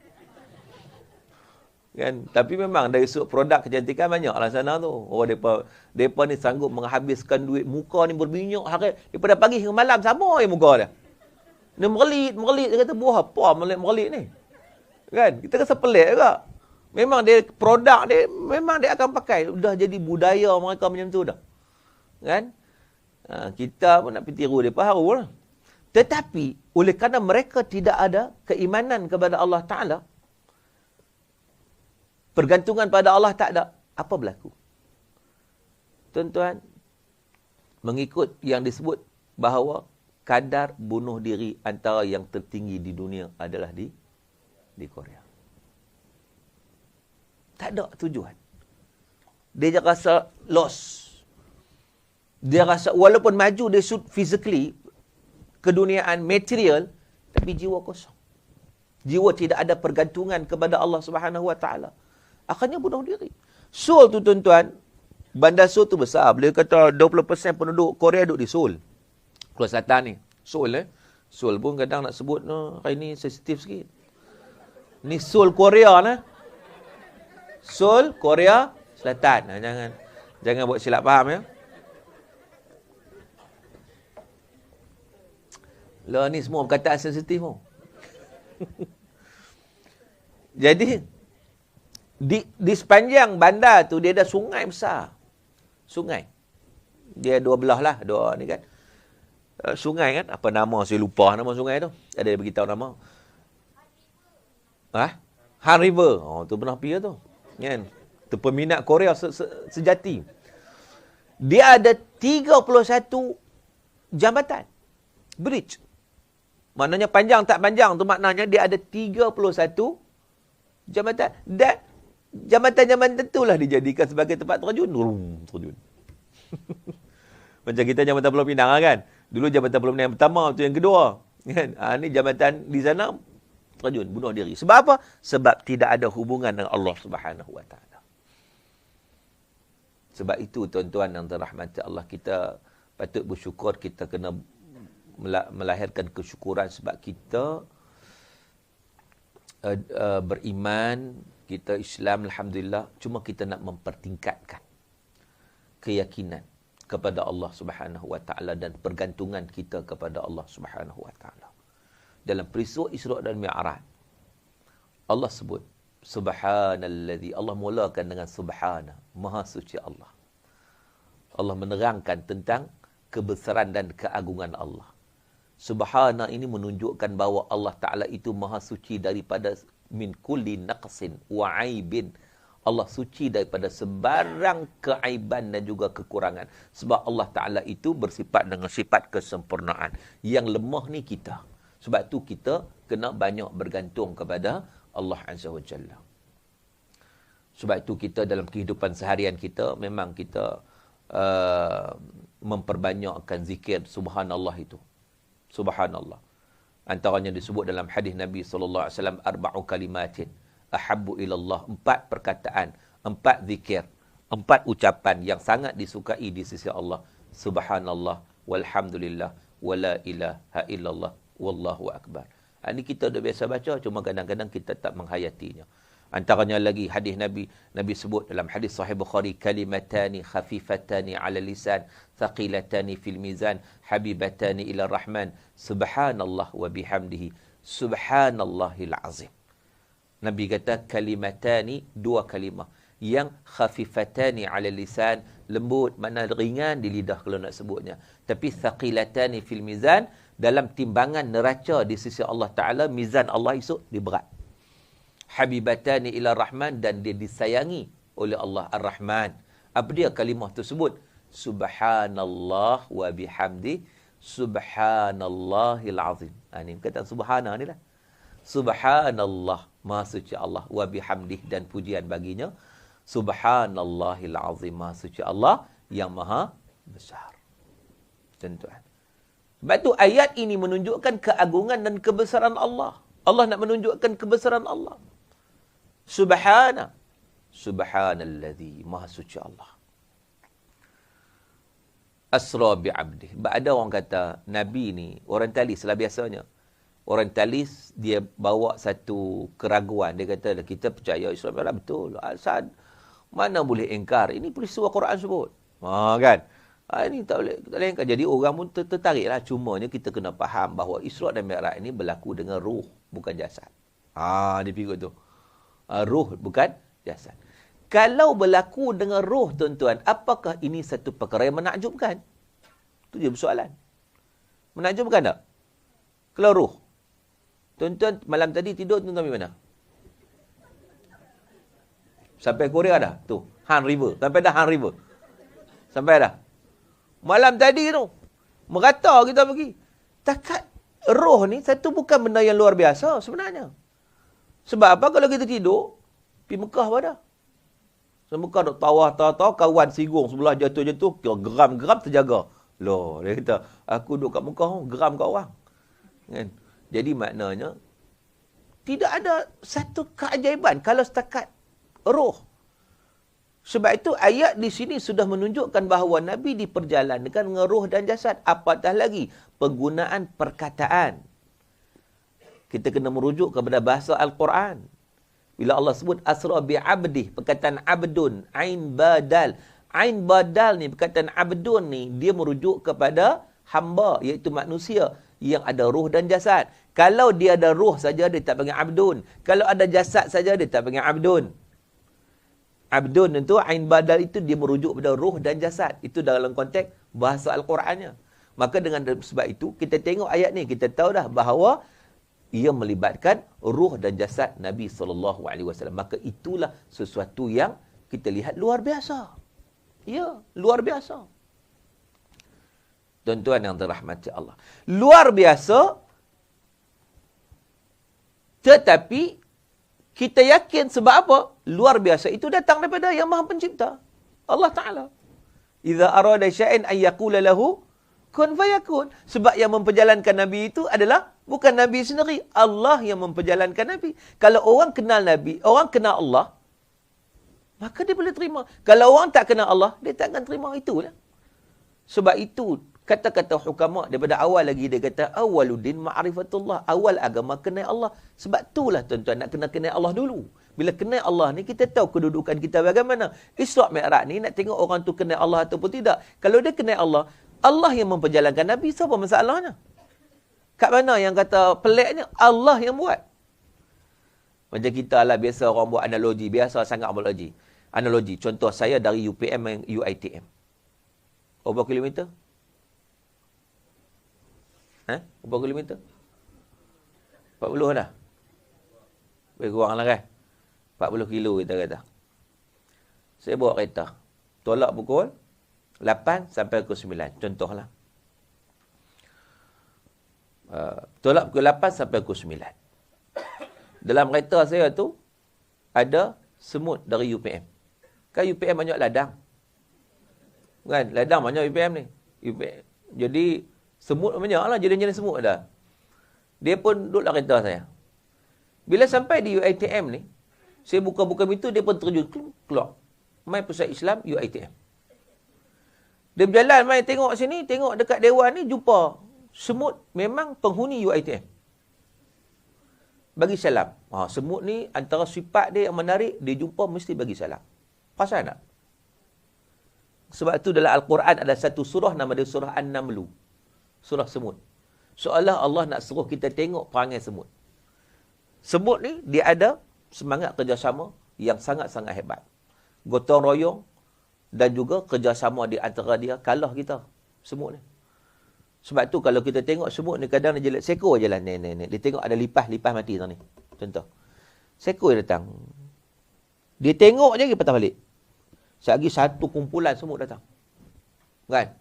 Kan? Tapi memang dari sudut produk kecantikan banyak lah sana tu. Oh, mereka ni sanggup menghabiskan duit. Muka ni berminyak hari. Daripada pagi hingga malam sama je muka dia. Dia merelit. Dia kata, buah apa merelit ni? Kan? Kita rasa pelik juga. Memang dia, produk dia, memang dia akan pakai. Dah jadi budaya mereka macam tu dah. Kan? Kita pun nak pergi tiru dia, haru lah. Tetapi, oleh kerana mereka tidak ada keimanan kepada Allah Ta'ala, pergantungan pada Allah tak ada, apa berlaku? Tuan-tuan, mengikut yang disebut bahawa kadar bunuh diri antara yang tertinggi di dunia adalah di Korea. Tak ada tujuan. Dia rasa loss. Dia rasa walaupun maju dia physically, keduniaan material, tapi jiwa kosong. Jiwa tidak ada pergantungan kepada Allah Subhanahu Wa Taala. Akhirnya bunuh diri. Seoul tu tuan-tuan, bandar Seoul tu besar. Beliau kata 20% penduduk Korea duduk di Seoul. Keluar Selatan ni. Seoul Seoul pun kadang nak sebut hari ni sensitif sikit. Ni Seoul Korea lah. Seoul Korea Selatan. Jangan buat silap faham ya. Lah ni semua perkataan sensitif pun. Jadi di sepanjang bandar tu dia ada sungai besar. Sungai. Dia dua belah lah, dua ni kan. Sungai kan, apa nama saya lupa nama sungai tu. Ada dia beritahu nama. Han River. Oh tu pernah pergi tu. Kan? Tu peminat Korea sejati. Dia ada 31 jambatan. Bridge. Maknanya panjang tak panjang tu maknanya dia ada 31 jambatan. Dan jambatan-jambatan itulah dijadikan sebagai tempat terjun. Terjun. Macam kita jambatan Pulau Pinang kan. Dulu jambatan Pulau Pinang yang pertama, tu yang kedua. Kan? Ni jambatan di sana terjun, bunuh diri. Sebab apa? Sebab tidak ada hubungan dengan Allah Subhanahu Wa Taala. Sebab itu tuan-tuan yang dirahmati Allah, kita patut bersyukur, kita kena melahirkan kesyukuran sebab kita beriman, kita Islam alhamdulillah, cuma kita nak mempertingkatkan keyakinan kepada Allah Subhanahu Wa Taala dan pergantungan kita kepada Allah Subhanahu Wa Taala. Dalam peristiwa Isra' dan Mi'raj, Allah sebut subhanallazi, Allah mulakan dengan subhana, maha suci Allah. Allah menerangkan tentang kebesaran dan keagungan Allah. Subhana ini menunjukkan bahawa Allah Ta'ala itu maha suci daripada min kulli naqsin wa aibin. Allah suci daripada sebarang keaiban dan juga kekurangan. Sebab Allah Ta'ala itu bersifat dengan sifat kesempurnaan. Yang lemah ni kita. Sebab tu kita kena banyak bergantung kepada Allah Azza wa Jalla. Sebab itu kita dalam kehidupan seharian kita, memang kita memperbanyakkan zikir subhanallah itu. Subhanallah. Antaranya disebut dalam hadis Nabi SAW, arba'u kalimatin ahabbu ilallah, 4 perkataan, 4 zikir, 4 ucapan yang sangat disukai di sisi Allah. Subhanallah, walhamdulillah, wala ilaha illallah, wallahu akbar. Ini kita dah biasa baca, cuma kadang-kadang kita tak menghayatinya. Antaranya lagi hadis Nabi sebut dalam hadis Sahih Bukhari, kalimatani khafifatani ala lisan, thaqilatani fil mizan, habibatani ila rahman, subhanallah wa bihamdihi, subhanallahil azim. Nabi kata kalimatani, 2 kalimah yang khafifatani ala lisan, lembut, makna ringan di lidah kalau nak sebutnya. Tapi thaqilatani fil mizan, dalam timbangan neraca di sisi Allah Ta'ala, mizan Allah esok dia berat. Habibatani ila rahman, dan dia disayangi oleh Allah Ar-Rahman. Apa dia kalimah tersebut? Subhanallah wa bihamdi, subhanallahil azim. Ini kata subhana ni lah. Subhanallah, maha suci Allah, wa bihamdih, dan pujian baginya. Subhanallahil azim, maha suci Allah yang maha besar. Tuan-tuan. Sebab tu ayat ini menunjukkan keagungan dan kebesaran Allah. Allah nak menunjukkan kebesaran Allah. Subhana. Subhanalladzi, maha suci Allah. Asra bi'abdih. Ada orang kata, Nabi ni, orientalis lah biasanya. Orientalis, dia bawa satu keraguan. Dia kata, kita percaya Islam adalah betul. Asal, mana boleh ingkar? Ini peristiwa Quran sebut. Kan? Ini tak boleh ingkar. Jadi orang pun tertariklah. Cumanya kita kena faham bahawa Isra dan Mi'raj ini berlaku dengan ruh, bukan jasad. Dia fikir tu. Ruh bukan jasad. Kalau berlaku dengan roh, tuan-tuan, apakah ini satu perkara yang menakjubkan? Itu dia persoalan. Menakjubkan tak? Kalau roh. Tuan-tuan, malam tadi tidur, tuan-tuan pergi mana? Sampai Korea dah? Tu, Han River. Sampai dah Han River. Sampai dah. Malam tadi tu, merata kita pergi. Takat roh ni, satu bukan benda yang luar biasa sebenarnya. Sebab apa kalau kita tidur, pergi Mekah pada? Semua duk tawah, kawan sigung sebelah jatuh-jatuh, geram-geram terjaga. Loh, dia kata, aku duduk kat Mekah, geram kat orang. Kan? Jadi maknanya, tidak ada satu keajaiban kalau setakat roh. Sebab itu ayat di sini sudah menunjukkan bahawa Nabi diperjalankan dengan roh dan jasad. Apatah lagi penggunaan perkataan. Kita kena merujuk kepada bahasa Al-Quran. Bila Allah sebut asra bi'abdih, perkataan abdun, ain badal. Ain badal ni, perkataan abdun ni, dia merujuk kepada hamba, iaitu manusia yang ada ruh dan jasad. Kalau dia ada ruh saja, dia tak panggil abdun. Kalau ada jasad saja, dia tak panggil abdun. Abdun itu, ain badal itu, dia merujuk pada ruh dan jasad. Itu dalam konteks bahasa Al-Qurannya. Maka dengan sebab itu, kita tengok ayat ni, kita tahu dah bahawa ia melibatkan ruh dan jasad Nabi SAW. Maka itulah sesuatu yang kita lihat luar biasa. Ya, luar biasa. Tuan-tuan yang dirahmati Allah. Luar biasa, tetapi kita yakin sebab apa? Luar biasa itu datang daripada Yang Maha Pencipta, Allah Ta'ala. Iza arada syai'an an yaqula lahu kun fayakun. Sebab yang memperjalankan Nabi itu adalah bukan Nabi sendiri. Allah yang memperjalankan Nabi. Kalau orang kenal Nabi, orang kenal Allah, maka dia boleh terima. Kalau orang tak kenal Allah, dia tak akan terima. Itulah. Sebab itu, kata-kata hukama daripada awal lagi, dia kata, awaluddin ma'rifatullah. Awal agama kenal Allah. Sebab itulah tuan-tuan, nak kenal Allah dulu. Bila kenal Allah ni, kita tahu kedudukan kita bagaimana. Isra' Mi'raj ni, nak tengok orang tu kenal Allah ataupun tidak. Kalau dia kenal Allah, Allah yang memperjalankan Nabi, siapa masalahnya? Kat mana yang kata peliknya? Allah yang buat. Macam kita lah, biasa orang buat analogi. Biasa sangat analogi. Contoh, saya dari UPM dan UiTM. Berapa kilometer? Berapa kilometer? 40 dah. Lebih kurang lah kan? 40 kilo kita kata. Saya bawa kereta. Tolak pukul 8 sampai pukul 9. Contohlah. Tolak pukul 8 sampai pukul 9. Dalam kereta saya tu, ada semut dari UPM. Kan UPM banyak ladang. Kan? Ladang banyak UPM ni. Jadi, semut banyak lah. Jenis-jenis semut dah. Dia pun duduk dalam kereta saya. Bila sampai di UiTM ni, saya buka-buka pintu, dia pun terjun keluar. Mai Pusat Islam UiTM. Dia berjalan, mai tengok sini, tengok dekat dewan ni, jumpa semut memang penghuni UiTM. Bagi salam. Semut ni antara sifat dia yang menarik, dia jumpa mesti bagi salam. Pasal tak? Sebab itu dalam Al-Quran ada satu surah nama dia surah An-Namlu. Surah semut. Seolah Allah nak suruh kita tengok perangai semut. Semut ni dia ada semangat kerjasama yang sangat-sangat hebat. Gotong royong dan juga kerjasama di antara dia kalah kita semut ni. Sebab tu kalau kita tengok semut ni kadang dia jelat seko je lah. Dia tengok ada lipas mati tang ni. Contoh. Seko dia datang. Dia tengok je dia patah balik. Selagi satu kumpulan semut datang. Kan?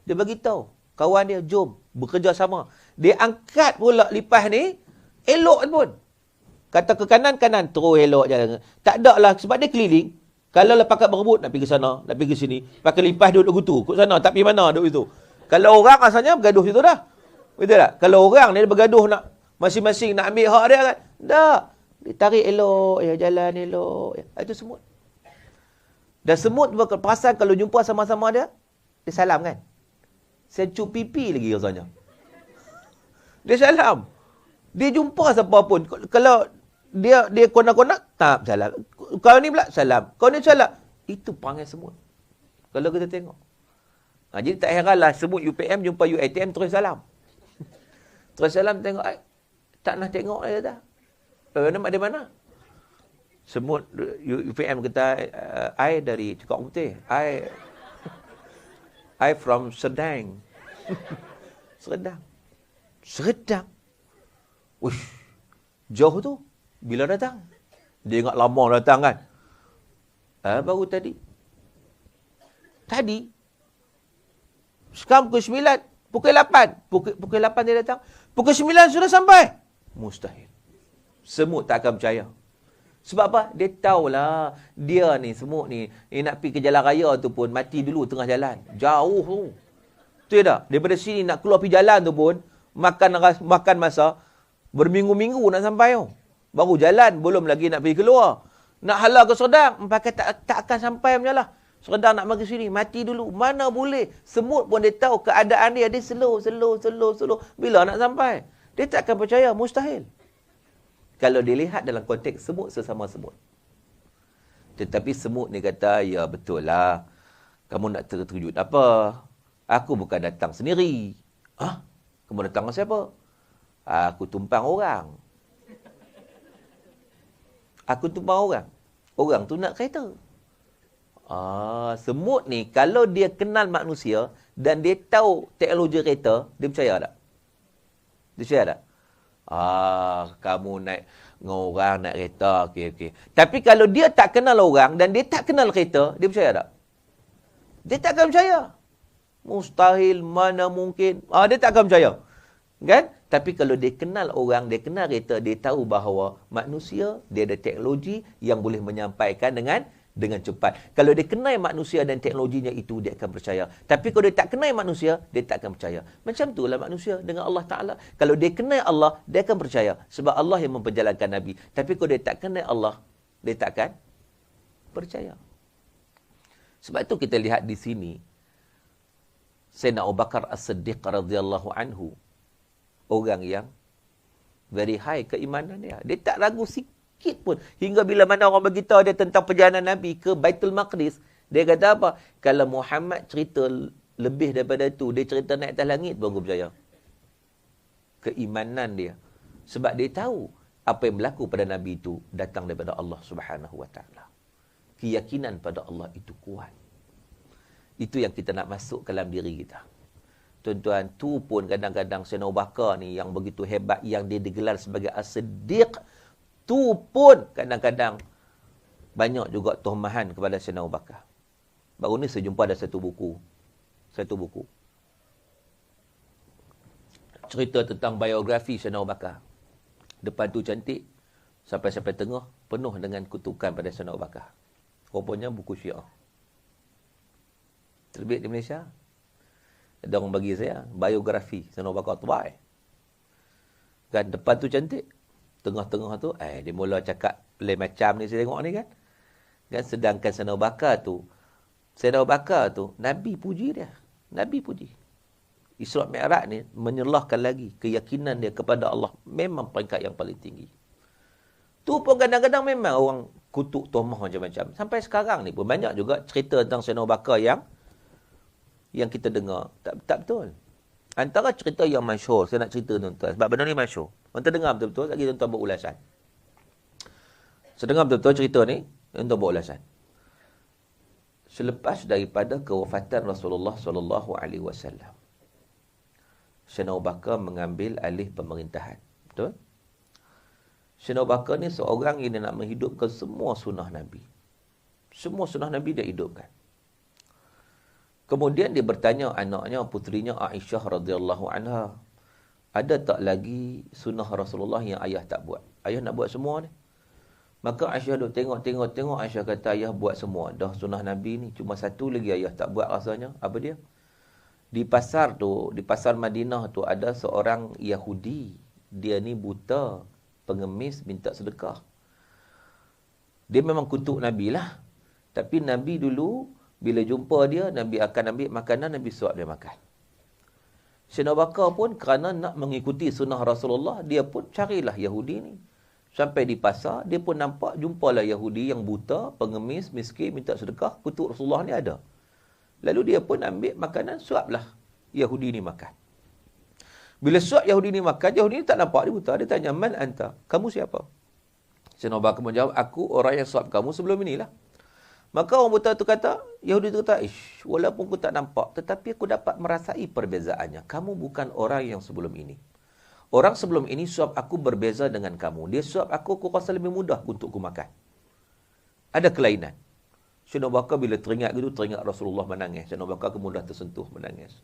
Dia bagi tahu kawan dia, jom bekerjasama. Dia angkat pula lipas ni, elok pun. Kata ke kanan, terus elok jalan. Tak ada lah sebab dia keliling. Kalau lah pakat berebut, nak pergi ke sana, nak pergi ke sini. Pakai lipas duduk gutu. Kut sana, tak pergi mana duduk itu. Kalau orang asalnya bergaduh situ dah. Betul tak? Kalau orang ni bergaduh nak masing-masing nak ambil hak dia kan. Tak. Dia tarik elok, ya jalan elok. Ya. Itu semut. Dan semut perasan kalau jumpa sama-sama dia salam kan. Secu pipi lagi rasanya. Dia salam. Dia jumpa siapa pun. Kalau dia konak-konak, tak salam. Kau ni pula salam. Kau ni salam. Itu panggil semut. Kalau kita tengok. Jadi tak heranlah semut UPM jumpa UiTM terus salam. Terus salam tengok. Tak nak tengok dia dah. Nampak dia mana? Semut UPM kata, I dari Cekak Putih. I from Sedang. Sedang. Uish. Jauh tu. Bila datang? Dia ingat lama datang kan? Baru tadi. Sekarang pukul 9. Pukul 8. Pukul 8 dia datang. Pukul 9 sudah sampai. Mustahil. Semut tak akan percaya. Sebab apa? Dia tahulah. Dia ni, semut ni nak pergi ke jalan raya tu pun mati dulu tengah jalan. Jauh tu. Tu tak? Daripada sini nak keluar pergi jalan tu pun makan masa berminggu-minggu nak sampai tu. Baru jalan, belum lagi nak pergi keluar. Nak halau ke Serdang, pakai tak akan sampai punya lah. Serdang nak pergi sini, mati dulu. Mana boleh? Semut pun dia tahu keadaan dia. Dia slow. Bila nak sampai? Dia tak akan percaya, mustahil. Kalau dilihat dalam konteks semut sesama semut. Tetapi semut ni kata, ya betul lah. Kamu nak terkejut apa? Aku bukan datang sendiri. Kamu datang dengan siapa? Aku tumpang orang. Orang tu nak kereta. Semut ni kalau dia kenal manusia dan dia tahu teknologi kereta, dia percaya tak? Dia percaya tak? Kamu naik dengan orang naik kereta, okey. Tapi kalau dia tak kenal orang dan dia tak kenal kereta, dia percaya tak? Dia tak akan percaya. Mustahil, mana mungkin. Dia tak akan percaya. Kan? Tapi kalau dia kenal orang, dia kenal kereta, dia tahu bahawa manusia, dia ada teknologi yang boleh menyampaikan dengan cepat. Kalau dia kenal manusia dan teknologinya itu, dia akan percaya. Tapi kalau dia tak kenal manusia, dia tak akan percaya. Macam itulah manusia dengan Allah Ta'ala. Kalau dia kenal Allah, dia akan percaya. Sebab Allah yang memperjalankan Nabi. Tapi kalau dia tak kenal Allah, dia tak akan percaya. Sebab itu kita lihat di sini, Sayyidina Abu Bakar As-Siddiq radhiyallahu anhu, orang yang very high keimanan dia. Dia tak ragu sikit pun. Hingga bila mana orang beritahu dia tentang perjalanan Nabi ke Baitul Maqdis, dia kata apa? Kalau Muhammad cerita lebih daripada itu, dia cerita naik atas langit, baru percaya. Keimanan dia. Sebab dia tahu apa yang berlaku pada Nabi itu datang daripada Allah Subhanahu Wa Taala. Keyakinan pada Allah itu kuat. Itu yang kita nak masuk ke dalam diri kita. Tuan-tuan, tu pun kadang-kadang Sayyidina Abu Bakar ni yang begitu hebat, yang dia digelar sebagai As-Siddiq, tu pun kadang-kadang banyak juga tuhmahan kepada Sayyidina Abu Bakar. Baru ni saya jumpa ada satu buku. Cerita tentang biografi Sayyidina Abu Bakar. Depan tu cantik, sampai tengah penuh dengan kutukan pada Sayyidina Abu Bakar. Rupanya buku Syiah. Terbit di Malaysia. Ada orang bagi saya biografi Sayyidina Abu Bakar terbaik. Kan depan tu cantik. Tengah-tengah tu dia mula cakap lain macam ni saya tengok ni kan. Kan sedangkan Sayyidina Abu Bakar tu Nabi puji dia. Nabi puji. Isra' Mi'raj ni menyelahkan lagi keyakinan dia kepada Allah, memang peringkat yang paling tinggi. Tu pun kadang-kadang memang orang kutuk tuhmah macam-macam. Sampai sekarang ni pun banyak juga cerita tentang Sayyidina Abu Bakar yang kita dengar tak betul. Antara cerita yang masyhur, saya nak cerita tuan-tuan, sebab benda ni masyhur. Tuan-tuan dengar betul-betul, lagi tuan-tuan buat ulasan. Saya dengar betul-betul cerita ni, tuan-tuan buat ulasan. selepas daripada kewafatan Rasulullah sallallahu alaihi wasallam. Sayyidina Abu Bakar mengambil alih pemerintahan. Betul? Sayyidina Abu Bakar ni seorang yang nak menghidupkan semua sunnah Nabi. Semua sunnah Nabi dia hidupkan. Kemudian dia bertanya anaknya, putrinya Aisyah radhiyallahu anha, ada tak lagi sunnah Rasulullah yang ayah tak buat? Ayah nak buat semua ni. Maka Aisyah duk tengok. Aisyah kata, ayah buat semua. Dah sunnah Nabi ni. Cuma satu lagi ayah tak buat rasanya. Apa dia? Di pasar Madinah tu ada seorang Yahudi. Dia ni buta, pengemis, minta sedekah. Dia memang kutuk Nabi lah. Tapi Nabi dulu, bila jumpa dia, Nabi akan ambil makanan, Nabi suap dia makan. Sayyidina Abu Bakar pun kerana nak mengikuti sunnah Rasulullah, dia pun carilah Yahudi ni. Sampai di pasar, dia pun nampak, jumpalah Yahudi yang buta, pengemis, miskin, minta sedekah, kutuk Rasulullah ni ada. Lalu dia pun ambil makanan, suaplah Yahudi ni makan. Bila suap Yahudi ni makan, Yahudi ni tak nampak dia buta. Dia tanya, man anta? Kamu siapa? Sayyidina Abu Bakar menjawab, aku orang yang suap kamu sebelum inilah. Maka orang buta tu kata, Yahudi tu kata, walaupun aku tak nampak, tetapi aku dapat merasai perbezaannya. Kamu bukan orang yang sebelum ini. Orang sebelum ini suap aku berbeza dengan kamu. Dia suap aku rasa lebih mudah untuk aku makan. Ada kelainan. Sayyidina Abu Bakar bila teringat Rasulullah menangis. Sayyidina Abu Bakar mudah tersentuh menangis.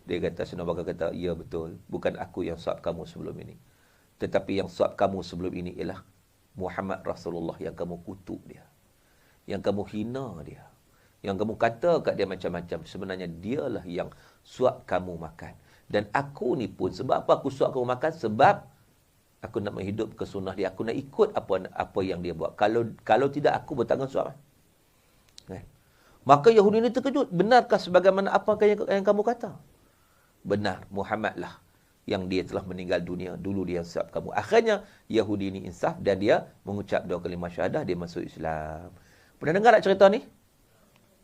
Dia kata, Sayyidina Abu Bakar kata, ya betul. Bukan aku yang suap kamu sebelum ini. Tetapi yang suap kamu sebelum ini ialah Muhammad Rasulullah yang kamu kutuk dia. Yang kamu hina dia. Yang kamu kata kat dia macam-macam. Sebenarnya dialah yang suap kamu makan. Dan aku ni pun, sebab apa aku suap kamu makan? Sebab aku nak menghidup ke sunnah dia. Aku nak ikut apa yang dia buat. Kalau tidak, aku bertanggung suap. Maka Yahudi ni terkejut. Benarkah sebagaimana apa yang kamu kata? Benar, Muhammad lah yang dia telah meninggal dunia. Dulu dia suap kamu. Akhirnya, Yahudi ni insaf dan dia mengucap dua kalimah syahadah, dia masuk Islam. Pernah dengar tak cerita ni?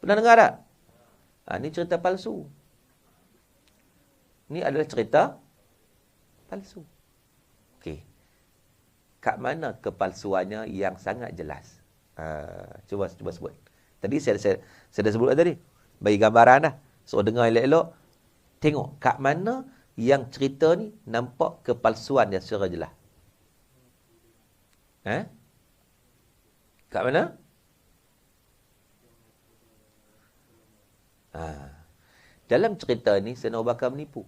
Pernah dengar tak? Ni cerita palsu. Ni adalah cerita palsu. Okey. Kat mana kepalsuannya yang sangat jelas? Cuba sebut. Tadi saya dah sebut tadi. Bagi gambaran dah. So dengar elok-elok. Tengok kat mana yang cerita ni nampak kepalsuan dia secara jelas. Kat mana? Dalam cerita ni, Sayyidina Abu Bakar menipu.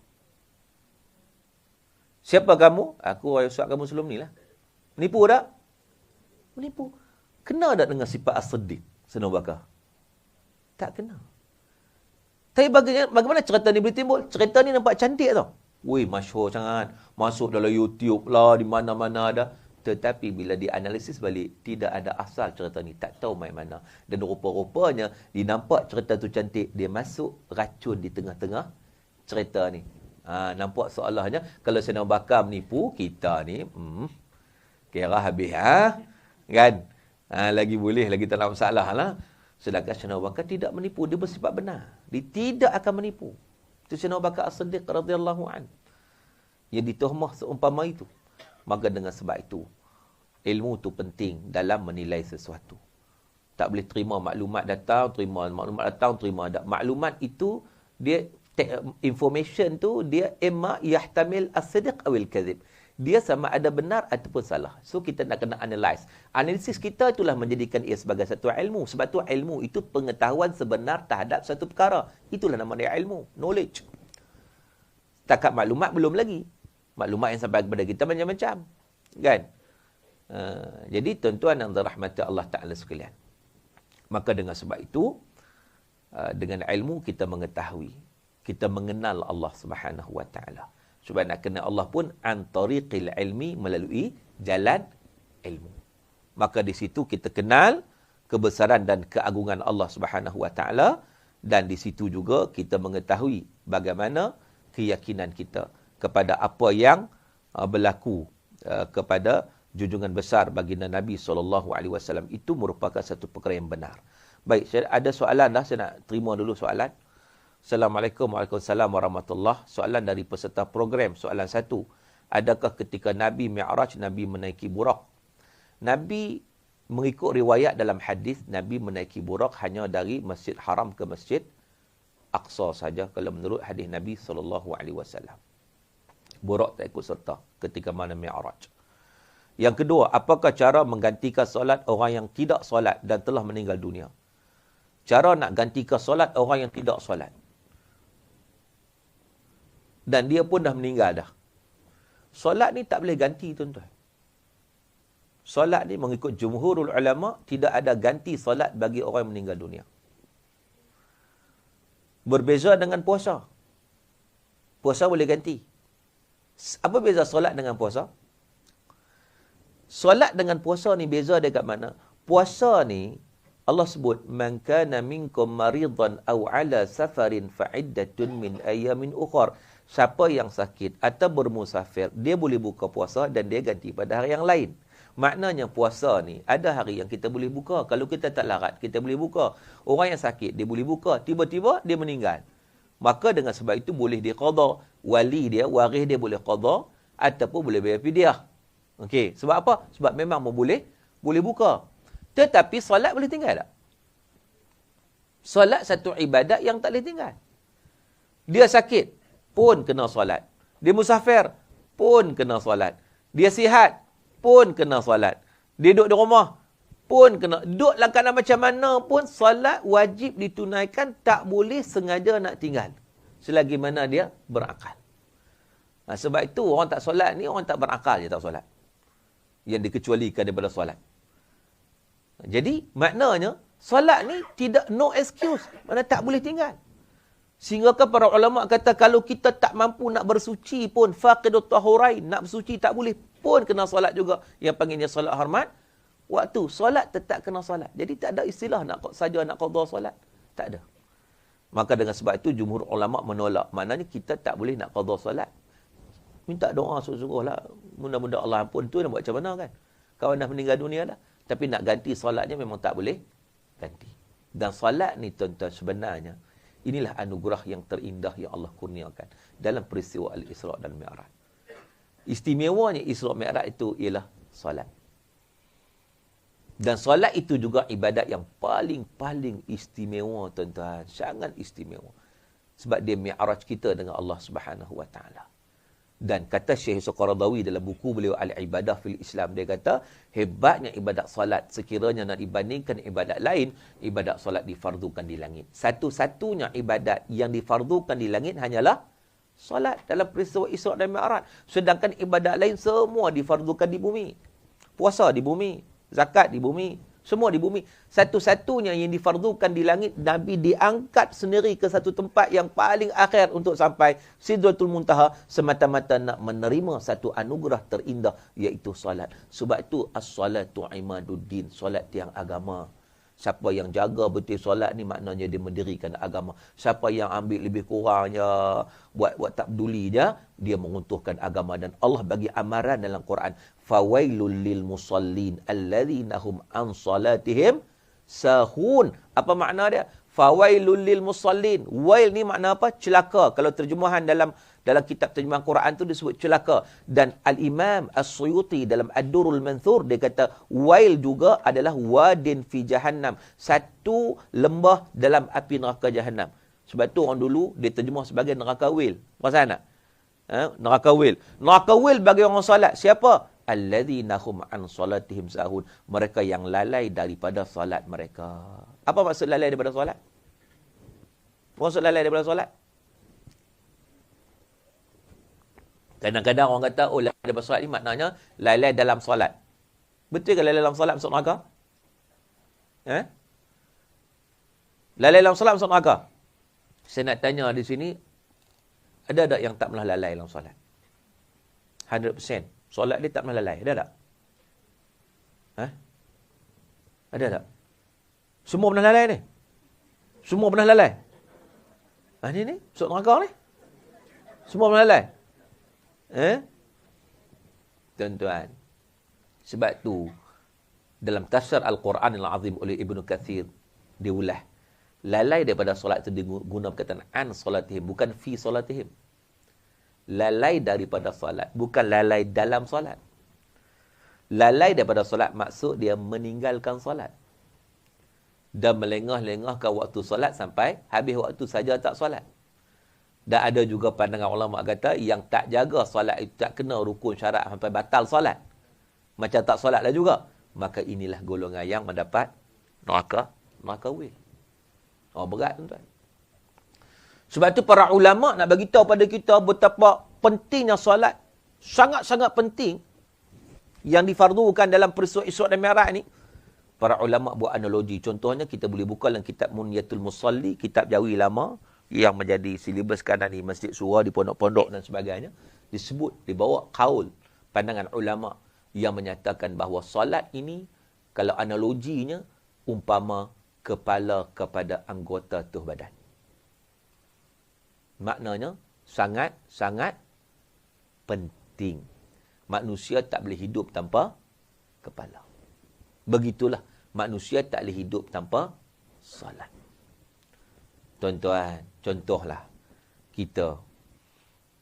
Siapa kamu? Aku orang suap kamu sebelum ni lah. Menipu tak? Menipu. Kena tak dengan sifat as-siddiq, Sayyidina Abu Bakar? Tak kena. Tapi bagaimana cerita ni boleh timbul? Cerita ni nampak cantik tau. Wih, masyhur sangat. Masuk dalam YouTube lah, di mana-mana ada. Tetapi bila dianalisis balik, tidak ada asal cerita ni. Tak tahu main mana. Dan rupa-rupanya, dinampak cerita tu cantik. Dia masuk racun di tengah-tengah cerita ni. Nampak seolahnya, kalau Sayyidina Abu Bakar menipu, kita ni, kira habis. Kan? Lagi boleh, lagi tak ada masalah lah. Sedangkan Sayyidina Abu Bakar tidak menipu. Dia bersifat benar. Dia tidak akan menipu. Itu Sayyidina Abu Bakar As-Siddiq radhiyallahu an. Yang dituhmah seumpama itu. Maka dengan sebab itu, ilmu tu penting dalam menilai sesuatu. Tak boleh terima maklumat datang, terima maklumat itu, dia information tu, dia imma yahtamil as-sidq awil kadhib. Dia sama ada benar ataupun salah. So, kita nak kena analyze. Analisis kita itulah menjadikan ia sebagai satu ilmu. Sebab tu ilmu itu pengetahuan sebenar terhadap satu perkara. Itulah nama dia ilmu, knowledge. Takat maklumat belum lagi. Maklumat yang sampai kepada kita macam-macam. Kan? Jadi tuan-tuan yang dirahmati Allah Ta'ala sekalian. Maka dengan sebab itu, dengan ilmu kita mengetahui. Kita mengenal Allah Subhanahu Wa Ta'ala. Sebab nak kenal Allah pun an tariqil ilmi, melalui jalan ilmu. Maka di situ kita kenal kebesaran dan keagungan Allah Subhanahu Wa Ta'ala. Dan di situ juga kita mengetahui bagaimana keyakinan kita kepada apa yang berlaku kepada junjungan besar baginda Nabi SAW. Itu merupakan satu perkara yang benar. Baik, saya ada soalan dah. Saya nak terima dulu soalan. Assalamualaikum Waalaikumsalam warahmatullahi. Soalan dari peserta program. Soalan 1. Adakah ketika Nabi Mi'raj, Nabi menaiki Buraq? Nabi mengikut riwayat dalam hadis, Nabi menaiki burak hanya dari Masjid Haram ke Masjid Aqsa saja kalau menurut hadis Nabi SAW. Burak tak ikut serta ketika mana Mi'raj. Yang kedua, apakah cara menggantikan solat orang yang tidak solat dan telah meninggal dunia? Cara nak gantikan solat orang yang tidak solat. Dan dia pun dah meninggal dah. Solat ni tak boleh ganti, tuan-tuan. Solat ni mengikut jumhurul ulama, tidak ada ganti solat bagi orang yang meninggal dunia. Berbeza dengan puasa. Puasa boleh ganti. Apa beza solat dengan puasa? Solat dengan puasa ni beza dia kat mana? Puasa ni Allah sebut man kana minkum maridan aw ala safarin fa iddatun min ayamin ukhra. Siapa yang sakit atau bermusafir, dia boleh buka puasa dan dia ganti pada hari yang lain. Maknanya puasa ni ada hari yang kita boleh buka. Kalau kita tak larat, kita boleh buka. Orang yang sakit dia boleh buka, tiba-tiba dia meninggal. Maka dengan sebab itu boleh diqada. Wali dia, waris dia boleh qada ataupun boleh bayar fidyah. Okey, sebab apa? Sebab memang boleh buka. Tetapi solat boleh tinggal tak? Solat satu ibadat yang tak boleh tinggal. Dia sakit pun kena solat. Dia musafir pun kena solat. Dia sihat pun kena solat. Dia duduk di rumah pun kena. Duduk dalam keadaan macam mana pun solat wajib ditunaikan, tak boleh sengaja nak tinggal. Selagi mana dia berakal. Sebab itu orang tak solat ni orang tak berakal je tak solat. Yang dikecualikan daripada solat. Jadi maknanya solat ni tidak no excuse, mana tak boleh tinggal. Sehingga kan para ulama kata kalau kita tak mampu nak bersuci pun faqidut tahurain, nak bersuci tak boleh pun kena solat juga. Yang panggilnya solat hormat waktu. Solat tetap kena solat. Jadi tak ada istilah nak saja nak qada solat. Tak ada. Maka dengan sebab itu jumhur ulama menolak. Maknanya kita tak boleh nak qada solat. Minta doa suruh-suruh lah. Mudah-mudahan Allah ampun. Tu nak buat macam mana kan? Kawan dah meninggal dunia dah. Tapi nak ganti solatnya memang tak boleh ganti. Dan solat ni tuan-tuan sebenarnya, inilah anugerah yang terindah yang Allah kurniakan dalam peristiwa Al-Isra' dan Mi'raj. Istimewanya Isra' Mi'raj itu ialah solat. Dan solat itu juga ibadat yang paling istimewa tuan-tuan. Sangat istimewa. Sebab dia Mi'raj kita dengan Allah Subhanahu Wa Taala. Dan kata Syekh Yusuf Qaradawi dalam buku beliau Al-Ibadah fil Islam, dia kata hebatnya ibadat solat sekiranya nak dibandingkan ibadat lain, ibadat solat difardukan di langit. Satu-satunya ibadat yang difardukan di langit hanyalah solat dalam peristiwa Isra' dan Mi'raj. Sedangkan ibadat lain semua difardukan di bumi. Puasa di bumi, zakat di bumi, semua di bumi. Satu-satunya yang difardukan di langit, Nabi diangkat sendiri ke satu tempat yang paling akhir untuk sampai Sidratul Muntaha semata-mata nak menerima satu anugerah terindah, iaitu solat. Sebab itu as-salatu imaduddin, solat tiang agama. Siapa yang jaga betul solat ni maknanya dia mendirikan agama. Siapa yang ambil lebih kurangnya, buat tak peduli dia menguntuhkan agama. Dan Allah bagi amaran dalam Quran, fawailul lil musallin alladzina hum an salatihim sahun. Apa makna dia? Fawailul lil musallin. Wail ni makna apa? Celaka. Kalau terjemahan dalam kitab terjemahan Quran tu disebut celaka. Dan Al-Imam As-Suyuti dalam Ad-Durrul Manthur dia kata wail juga adalah wadin fi jahannam, satu lembah dalam api neraka jahannam. Sebab tu orang dulu dia terjemah sebagai neraka wil. Perasan tak? Neraka wil. Neraka wil bagi orang solat siapa? Alladzina hum an salatihim sahun. Mereka yang lalai daripada solat mereka. Apa maksud lalai daripada solat? Maksud lalai daripada solat? Kadang-kadang orang kata, oh lalai dalam solat ni maknanya lalai dalam solat. Betul ke lalai dalam solat masuk neraka? Lalai dalam solat masuk neraka? Saya nak tanya di sini, ada tak yang tak pernah lalai dalam solat? 100%. Solat dia tak pernah lalai. Ada tak? Ada tak? Semua pernah lalai ni? Semua pernah lalai? Ni masuk neraka ni? Semua pernah lalai? Tuan-tuan, sebab tu dalam tafsir Al-Quran Al-Azim oleh Ibnu Kathir diulah lalai daripada solat itu diguna perkataan an solatihim, bukan fi solatihim. Lalai daripada solat, bukan lalai dalam solat. Lalai daripada solat maksud dia meninggalkan solat. Dan melengah-lengahkan waktu solat sampai habis waktu saja tak solat. Dan ada juga pandangan ulama kata yang tak jaga solat itu tak kena rukun syarat sampai batal solat. Macam tak solat lah juga. Maka inilah golongan yang mendapat neraka wil. Oh, berat tuan-tuan. Sebab tu para ulama nak bagi tahu pada kita betapa pentingnya solat. Sangat-sangat penting yang difardukan dalam peristiwa Isra' dan Mi'raj ni. Para ulama buat analogi. Contohnya kita boleh buka dalam kitab Munyatul Musalli, kitab Jawi lama yang menjadi silibus sekarang di Masjid Surah, di pondok-pondok dan sebagainya. Disebut, dibawa qaul, pandangan ulama yang menyatakan bahawa solat ini, kalau analoginya, umpama kepala kepada anggota tubuh badan. Maknanya, sangat-sangat penting. Manusia tak boleh hidup tanpa kepala. Begitulah, manusia tak boleh hidup tanpa solat. Tuan-tuan, contohlah, kita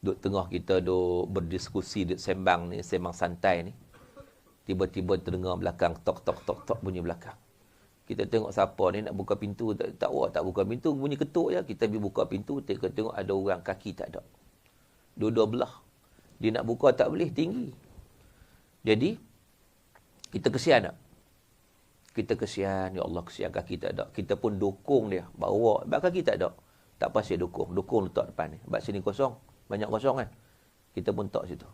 duduk tengah kita duduk berdiskusi, duduk sembang ni, sembang santai ni. Tiba-tiba terdengar belakang, tok bunyi belakang. Kita tengok siapa ni nak buka pintu, tak buka pintu, bunyi ketuk je. Kita pergi buka pintu, tengok ada orang, kaki tak ada. Dua-dua belah. Dia nak buka tak boleh, tinggi. Jadi, kita kesian tak? Kita kesian, ya Allah kesian kaki tak ada. Kita pun dukung dia, bawa. Sebab kaki tak ada. Tak pasti dukung letak depan ni. Sebab sini kosong, banyak kosong kan. Kita pun tak situ.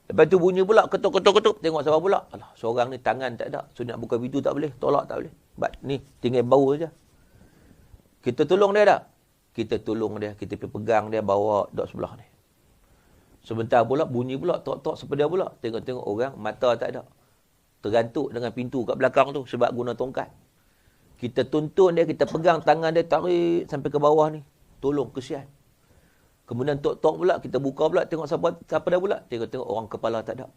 Lepas tu bunyi pula, ketuk. Tengok siapa pula. Alah, seorang ni tangan tak ada. So nak buka pintu tak boleh, tolak tak boleh. Sebab ni, tinggal bau saja. Kita tolong dia tak? Kita tolong dia, kita pergi pegang dia, bawa dok sebelah ni. Sebentar pula, bunyi pula, tok sepedia pula. Tengok-tengok orang, mata tak ada. Tergantuk dengan pintu kat belakang tu sebab guna tongkat. Kita tuntun dia, kita pegang tangan dia, tarik sampai ke bawah ni. Tolong, kesian. Kemudian tok pula, kita buka pula, tengok siapa dah pula. Tengok-tengok orang kepala tak ada.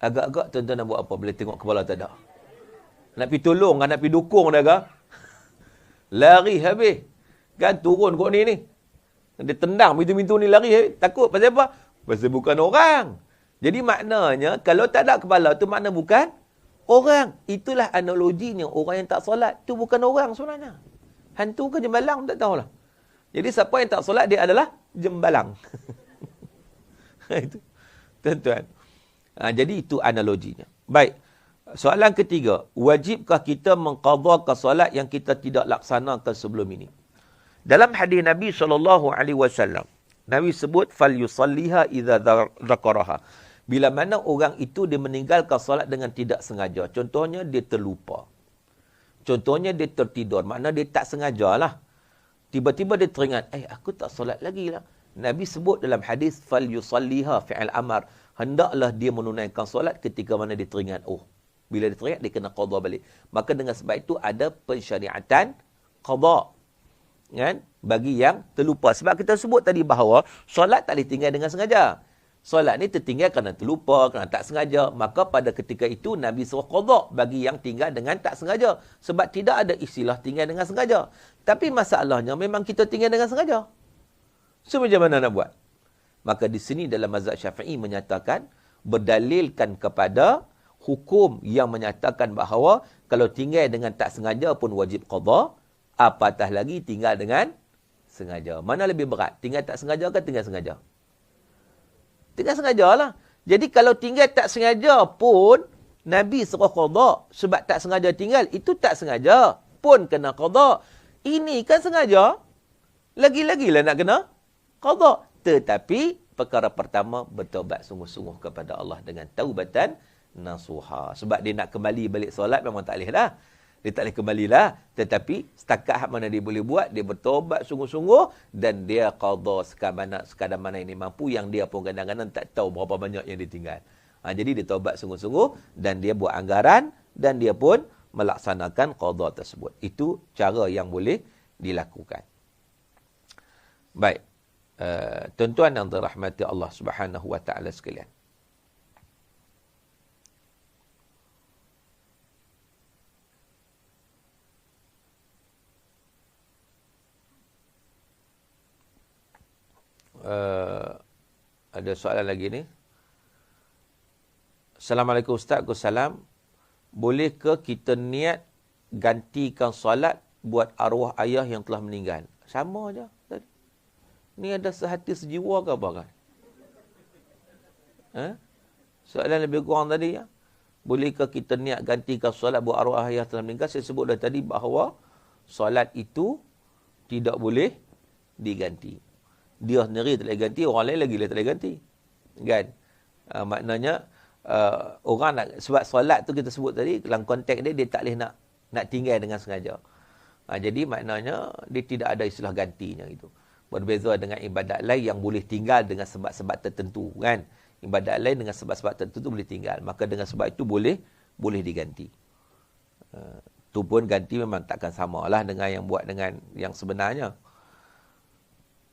Agak-agak tuan-tuan nak buat apa bila tengok kepala tak ada? Nak pergi tolong, nak pergi dukung dia ke? Lari habis. Kan turun kot ni. Dia tendang pintu-pintu ni lari. Takut. Pasal apa? Pasal bukan orang. Jadi maknanya, kalau tak ada kepala tu makna bukan orang. Itulah analoginya. Orang yang tak solat tu bukan orang sebenarnya. Hantu ke jembalang? Tak tahulah. Jadi siapa yang tak solat, dia adalah jembalang. Itu. Tuan-tuan. Jadi itu analoginya. Baik. Soalan ketiga. Wajibkah kita mengqadhakan solat yang kita tidak laksanakan sebelum ini? Dalam hadis Nabi SAW, Nabi sebut, فَلْيُصَلِّهَا إِذَا ذَكَرَهَا. Bila mana orang itu dia meninggalkan solat dengan tidak sengaja. Contohnya, dia terlupa. Contohnya, dia tertidur. Makna dia tak sengaja lah. Tiba-tiba dia teringat, aku tak solat lagi lah. Nabi sebut dalam hadis, فَلْيُصَلِّهَا fi'al amar. Hendaklah dia menunaikan solat ketika mana dia teringat. Bila dia teringat, dia kena qadha balik. Maka dengan sebab itu ada pensyariatan qadha. Kan? Bagi yang terlupa. Sebab kita sebut tadi bahawa solat tak boleh tinggal dengan sengaja. Solat ni tertinggal kerana terlupa, kerana tak sengaja. Maka pada ketika itu Nabi suruh qadha bagi yang tinggal dengan tak sengaja. Sebab tidak ada istilah tinggal dengan sengaja. Tapi masalahnya memang kita tinggal dengan sengaja. So macam mana nak buat? Maka di sini dalam mazhab Syafi'i menyatakan, berdalilkan kepada hukum yang menyatakan bahawa kalau tinggal dengan tak sengaja pun wajib qadha. Apatah lagi tinggal dengan sengaja. Mana lebih berat? Tinggal tak sengaja ke tinggal sengaja? Tinggal sengaja lah. Jadi kalau tinggal tak sengaja pun, Nabi suruh qadha. Sebab tak sengaja tinggal, itu tak sengaja pun kena qadha. Ini kan sengaja. Lagi-lagilah nak kena qadha. Tetapi, perkara pertama, bertaubat sungguh-sungguh kepada Allah dengan taubatan nasuha. Sebab dia nak kembali balik solat, memang tak boleh dah. Dia tak boleh kembalilah. Tetapi setakat hak mana dia boleh buat, dia bertaubat sungguh-sungguh dan dia qadha sekadar mana ini mampu, yang dia pun kadang-kadang tak tahu berapa banyak yang dia tinggal. Jadi dia taubat sungguh-sungguh dan dia buat anggaran dan dia pun melaksanakan qadha tersebut. Itu cara yang boleh dilakukan. Baik. Tuan-tuan yang dirahmati Allah Subhanahu wa taala sekalian. Ada soalan lagi ni. Assalamualaikum Ustaz, Waalaikumsalam. Boleh ke kita niat gantikan solat buat arwah ayah yang telah meninggal? Sama aja tadi. Ni ada sehati sejiwa ke apa kan? Soalan lebih kurang tadi ya. Bolehkah kita niat gantikan solat buat arwah ayah telah meninggal? Saya sebut dah tadi bahawa solat itu tidak boleh diganti. Dia sendiri tak boleh ganti, orang lain lagi tak boleh ganti. Kan? Maknanya orang nak, sebab solat tu kita sebut tadi dalam konteks dia tak boleh nak tinggal dengan sengaja. Jadi maknanya dia tidak ada istilah gantinya itu. Berbeza dengan ibadat lain yang boleh tinggal dengan sebab-sebab tertentu kan. Ibadat lain dengan sebab-sebab tertentu boleh tinggal. Maka dengan sebab itu boleh diganti. Tu pun ganti memang takkan samalah dengan yang buat dengan yang sebenarnya.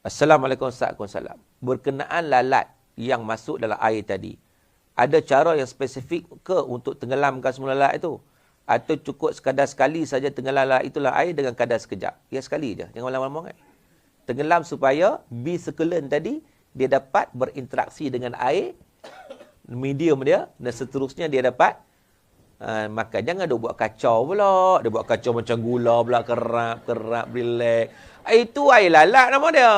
Assalamualaikum warahmatullahi wabarakatuh. Berkenaan lalat yang masuk dalam air tadi, ada cara yang spesifik ke untuk tenggelamkan semua lalat itu? Atau cukup sekadar sekali saja tenggelam lalat itulah air dengan kadar sekejap? Ya, sekali je. Jangan lama-lama kan. Tenggelam supaya B-circulant tadi dia dapat berinteraksi dengan air, medium dia, dan seterusnya dia dapat makan. Jangan dia buat kacau pula. Dia buat kacau macam gula pula, kerap, relax. Itu air lalat nama dia.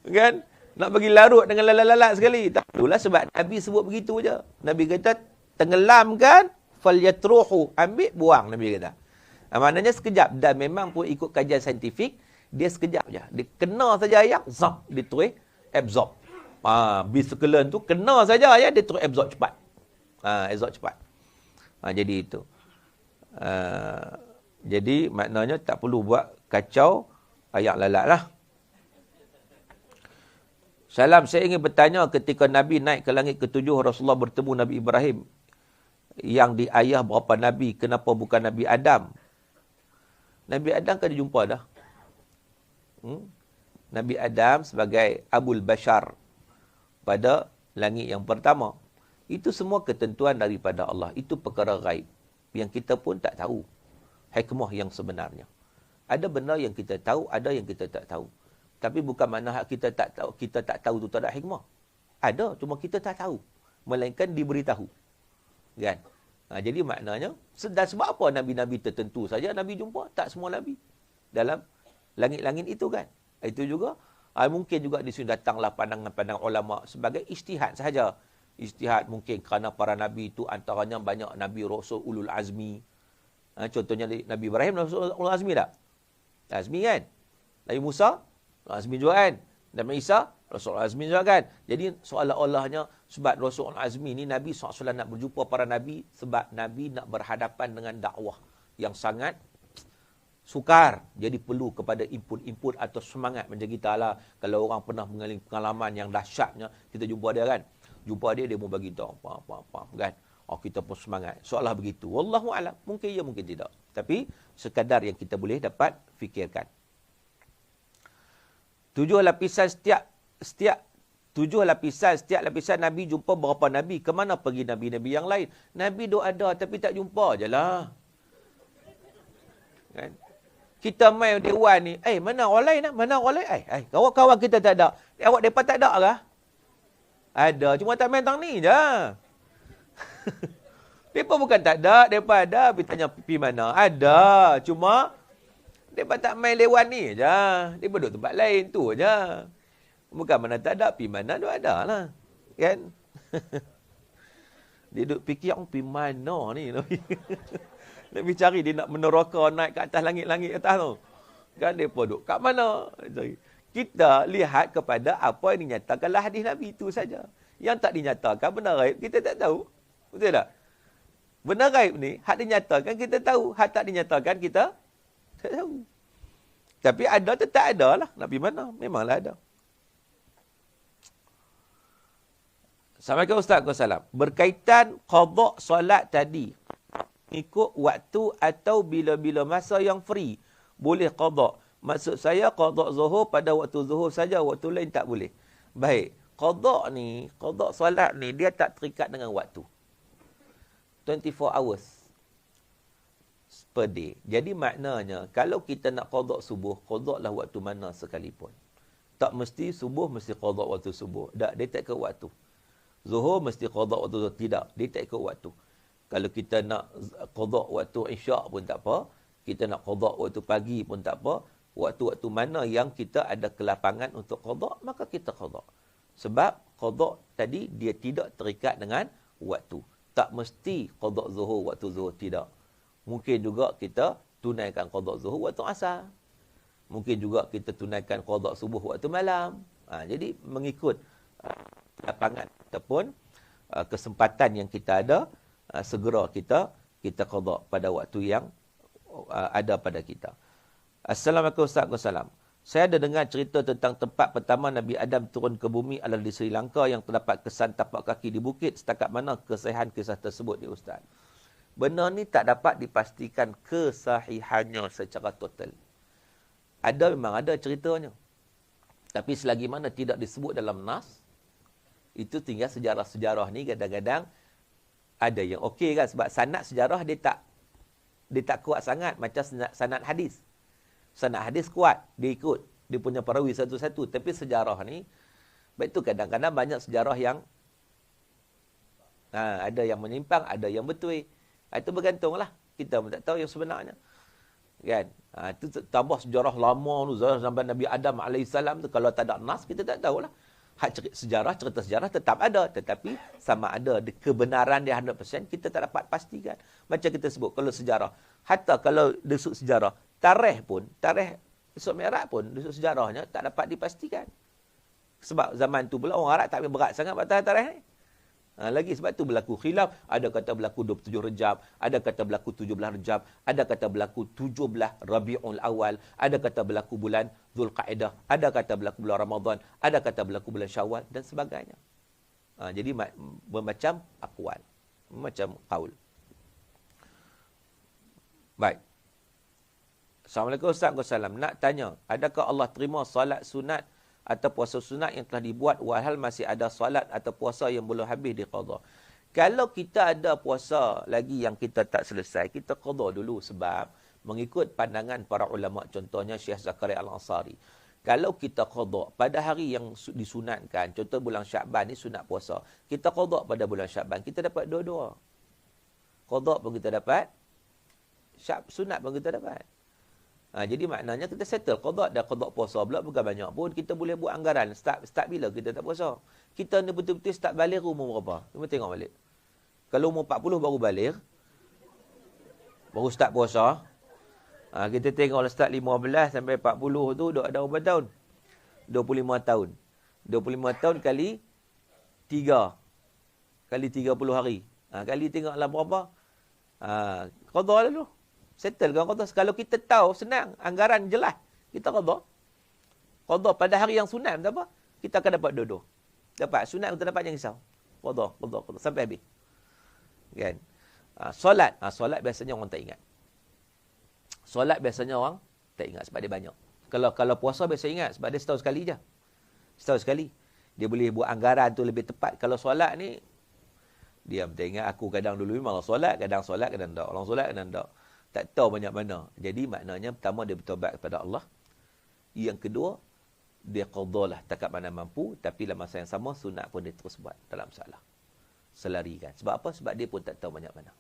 Kan? Nak bagi larut dengan lalat-lalat sekali. Tak perlulah sebab Nabi sebut begitu je. Nabi kata, tenggelamkan, falyatruhu. Ambil, buang, Nabi kata. Maknanya sekejap. Dan memang pun ikut kajian saintifik, dia sekejap je. Dia kena saja air, zap, dia terus absorb. B-circulant tu kena saja air, dia terus absorb cepat. Absorb cepat. Jadi itu. Jadi maknanya tak perlu buat kacau ayak lalat lah. Salam, saya ingin bertanya ketika Nabi naik ke langit ketujuh, Rasulullah bertemu Nabi Ibrahim. Yang di ayah berapa Nabi, kenapa bukan Nabi Adam? Nabi Adam kan dia jumpa dah. Nabi Adam sebagai Abul Bashar pada langit yang pertama. Itu semua ketentuan daripada Allah. Itu perkara gaib yang kita pun tak tahu hikmah yang sebenarnya. Ada benda yang kita tahu, ada yang kita tak tahu. Tapi bukan makna kita tak tahu tu tak ada hikmah. Ada, cuma kita tak tahu. Melainkan diberitahu. Kan? Jadi maknanya, dan sebab apa Nabi-Nabi tertentu saja Nabi jumpa? Tak semua Nabi. Dalam langit-langit itu kan. Itu juga, mungkin juga di sini datanglah pandangan-pandangan ulama sebagai ijtihad sahaja. Ijtihad mungkin kerana para Nabi itu antaranya banyak Nabi Rasul Ulul Azmi. Contohnya Nabi Ibrahim, Rasul Ulul Azmi tak? Azmi kan? Nabi Musa, Azmi juga kan? Nabi Isa, Rasul Azmi juga kan? Jadi seolah-olahnya sebab Rasul Azmi ni Nabi SAW nak berjumpa para Nabi sebab Nabi nak berhadapan dengan dakwah yang sangat sukar. Jadi perlu kepada input-input atau semangat macam kita lah. Kalau orang pernah mengalami pengalaman yang dahsyatnya, kita jumpa dia kan? Jumpa dia mau bagi tahu apa kan? Kita pun semangat. Seolah begitu. Wallahu a'lam. Mungkin ya, mungkin tidak. Tapi sekadar yang kita boleh dapat fikirkan. 7 lapisan setiap lapisan Nabi jumpa berapa Nabi. Kemana pergi Nabi-Nabi yang lain? Nabi duk ada tapi tak jumpa je lah. Kan? Kita main dewan ni. Mana orang lain? Mana orang lain? Kawan-kawan kita tak ada. Awak mereka tak ada kah? Ada. Cuma tak main tang ni je. Mereka bukan tak ada. Mereka ada. Tapi tanya pergi mana? Ada. Cuma mereka tak main lewat ni je. Mereka duduk tempat lain tu je. Bukan mana tak ada. Pergi mana tu ada lah. Kan? Dia duduk fikir pergi mana ni. Nak pergi cari. Dia nak meneraka naik ke atas langit-langit atas tu. Kan mereka duduk kat mana? Kita lihat kepada apa yang dinyatakanlah hadis Nabi itu saja. Yang tak dinyatakan benda gaib kita tak tahu. Betul tak? Benda gaib ni hak dinyatakan kita tahu, hak tak dinyatakan kita tak tahu. Tapi ada tetap ada lah. Nabi mana? Memanglah ada. Assalamualaikum Ustaz. Waalaikumsalam. Berkaitan qada solat tadi, ikut waktu atau bila-bila masa yang free boleh qada. Maksud saya qada zuhur pada waktu zuhur saja, waktu lain tak boleh. Baik, qada solat ni dia tak terikat dengan waktu. 24 hours per day. Jadi maknanya kalau kita nak qada subuh, qadalah waktu mana sekalipun. Tak mesti subuh mesti qada waktu subuh. Tak, dia tak ikut waktu. Zuhur mesti qada waktu zuhur. Tidak, dia tak ikut waktu. Kalau kita nak qada waktu isyak pun tak apa. Kita nak qada waktu pagi pun tak apa. Waktu-waktu mana yang kita ada kelapangan untuk qada, maka kita qada. Sebab qada tadi dia tidak terikat dengan waktu. Tak mesti qada zuhur waktu zuhur, tidak. Mungkin juga kita tunaikan qada zuhur waktu asar. Mungkin juga kita tunaikan qada subuh waktu malam. Jadi mengikut lapangan ataupun kesempatan yang kita ada, segera kita qada pada waktu yang ada pada kita. Assalamualaikum Ustaz. Wassalam. Saya ada dengar cerita tentang tempat pertama Nabi Adam turun ke bumi adalah di Sri Lanka yang terdapat kesan tapak kaki di bukit. Setakat mana kesahihan kisah tersebut ni Ustaz? Benda ni tak dapat dipastikan kesahihannya secara total. Ada, memang ada ceritanya. Tapi selagi mana tidak disebut dalam nas, itu tinggal sejarah-sejarah ni kadang-kadang ada yang okey kan. Sebab sanad sejarah dia tak kuat sangat macam sanad hadis. Sanad hadis kuat, dia ikut. Dia punya perawi satu-satu. Tapi sejarah ni, baik tu kadang-kadang banyak sejarah yang ada yang menyimpang, ada yang betul. Itu bergantunglah. Kita pun tak tahu yang sebenarnya. Kan? Itu tambah sejarah lama tu, sampai Nabi Adam AS tu, kalau tak ada nas, kita tak tahulah. Cerita sejarah tetap ada. Tetapi sama ada kebenaran dia 100%, kita tak dapat pastikan. Macam kita sebut, kalau sejarah. Hatta kalau desuk sejarah, tarikh Isra' Mi'raj pun, desuk sejarahnya tak dapat dipastikan. Sebab zaman tu pula orang Arab tak berat sangat pada tarikh ni. Lagi sebab tu berlaku khilaf. Ada kata berlaku 27 Rejab, ada kata berlaku 17 Rejab, ada kata berlaku 17 Rabiul Awal, ada kata berlaku bulan Zulqa'dah, ada kata berlaku bulan Ramadan, ada kata berlaku bulan Syawal dan sebagainya. Jadi bermacam aqwal, macam qaul. Baik. Assalamualaikum Ustaz. Wassalam. Nak tanya, adakah Allah terima solat sunat atau puasa sunat yang telah dibuat walhal masih ada solat atau puasa yang belum habis diqada? Kalau kita ada puasa lagi yang kita tak selesai, kita qada dulu sebab mengikut pandangan para ulama, contohnya Syekh Zakaria Al-Ansari. Kalau kita qada pada hari yang disunatkan, contoh bulan Syakban ni sunat puasa, kita qada pada bulan Syakban, kita dapat dua-dua. Qada pun kita dapat, sunat pun kita dapat. Jadi maknanya kita settle qada dan qada puasa pula bukan banyak pun. Kita boleh buat anggaran. Start bila kita tak puasa. Kita ni betul-betul start balik umur berapa? Kita tengok balik. Kalau umur 40 baru balik, baru start puasa. Kita tengok start 15 sampai 40 tu dah ada berapa tahun? 25 tahun. 25 tahun kali 3. Kali 30 hari. Kali tengoklah berapa. Qada dulu. Settle kan qada. Kalau kita tahu senang, anggaran jelas, kita qada. Qada pada hari yang sunat tak apa, kita akan dapat dua-dua. Dapat sunat kita dapat, jangan risau. Qada sampai habis. Kan? Solat biasanya orang tak ingat. Solat biasanya orang tak ingat sebab dia banyak. Kalau puasa biasa ingat sebab dia setahun sekali je. Setahun sekali. Dia boleh buat anggaran tu lebih tepat. Kalau solat ni dia tak ingat. Aku kadang dulu memang solat, kadang tak. Orang solat kadang tak. Tak tahu banyak mana. Jadi maknanya pertama dia bertobat kepada Allah. Yang kedua, dia qadalah takat mana mampu. Tapi dalam masa yang sama, sunat pun dia terus buat. Tak ada masalah. Selarikan. Sebab apa? Sebab dia pun tak tahu banyak mana.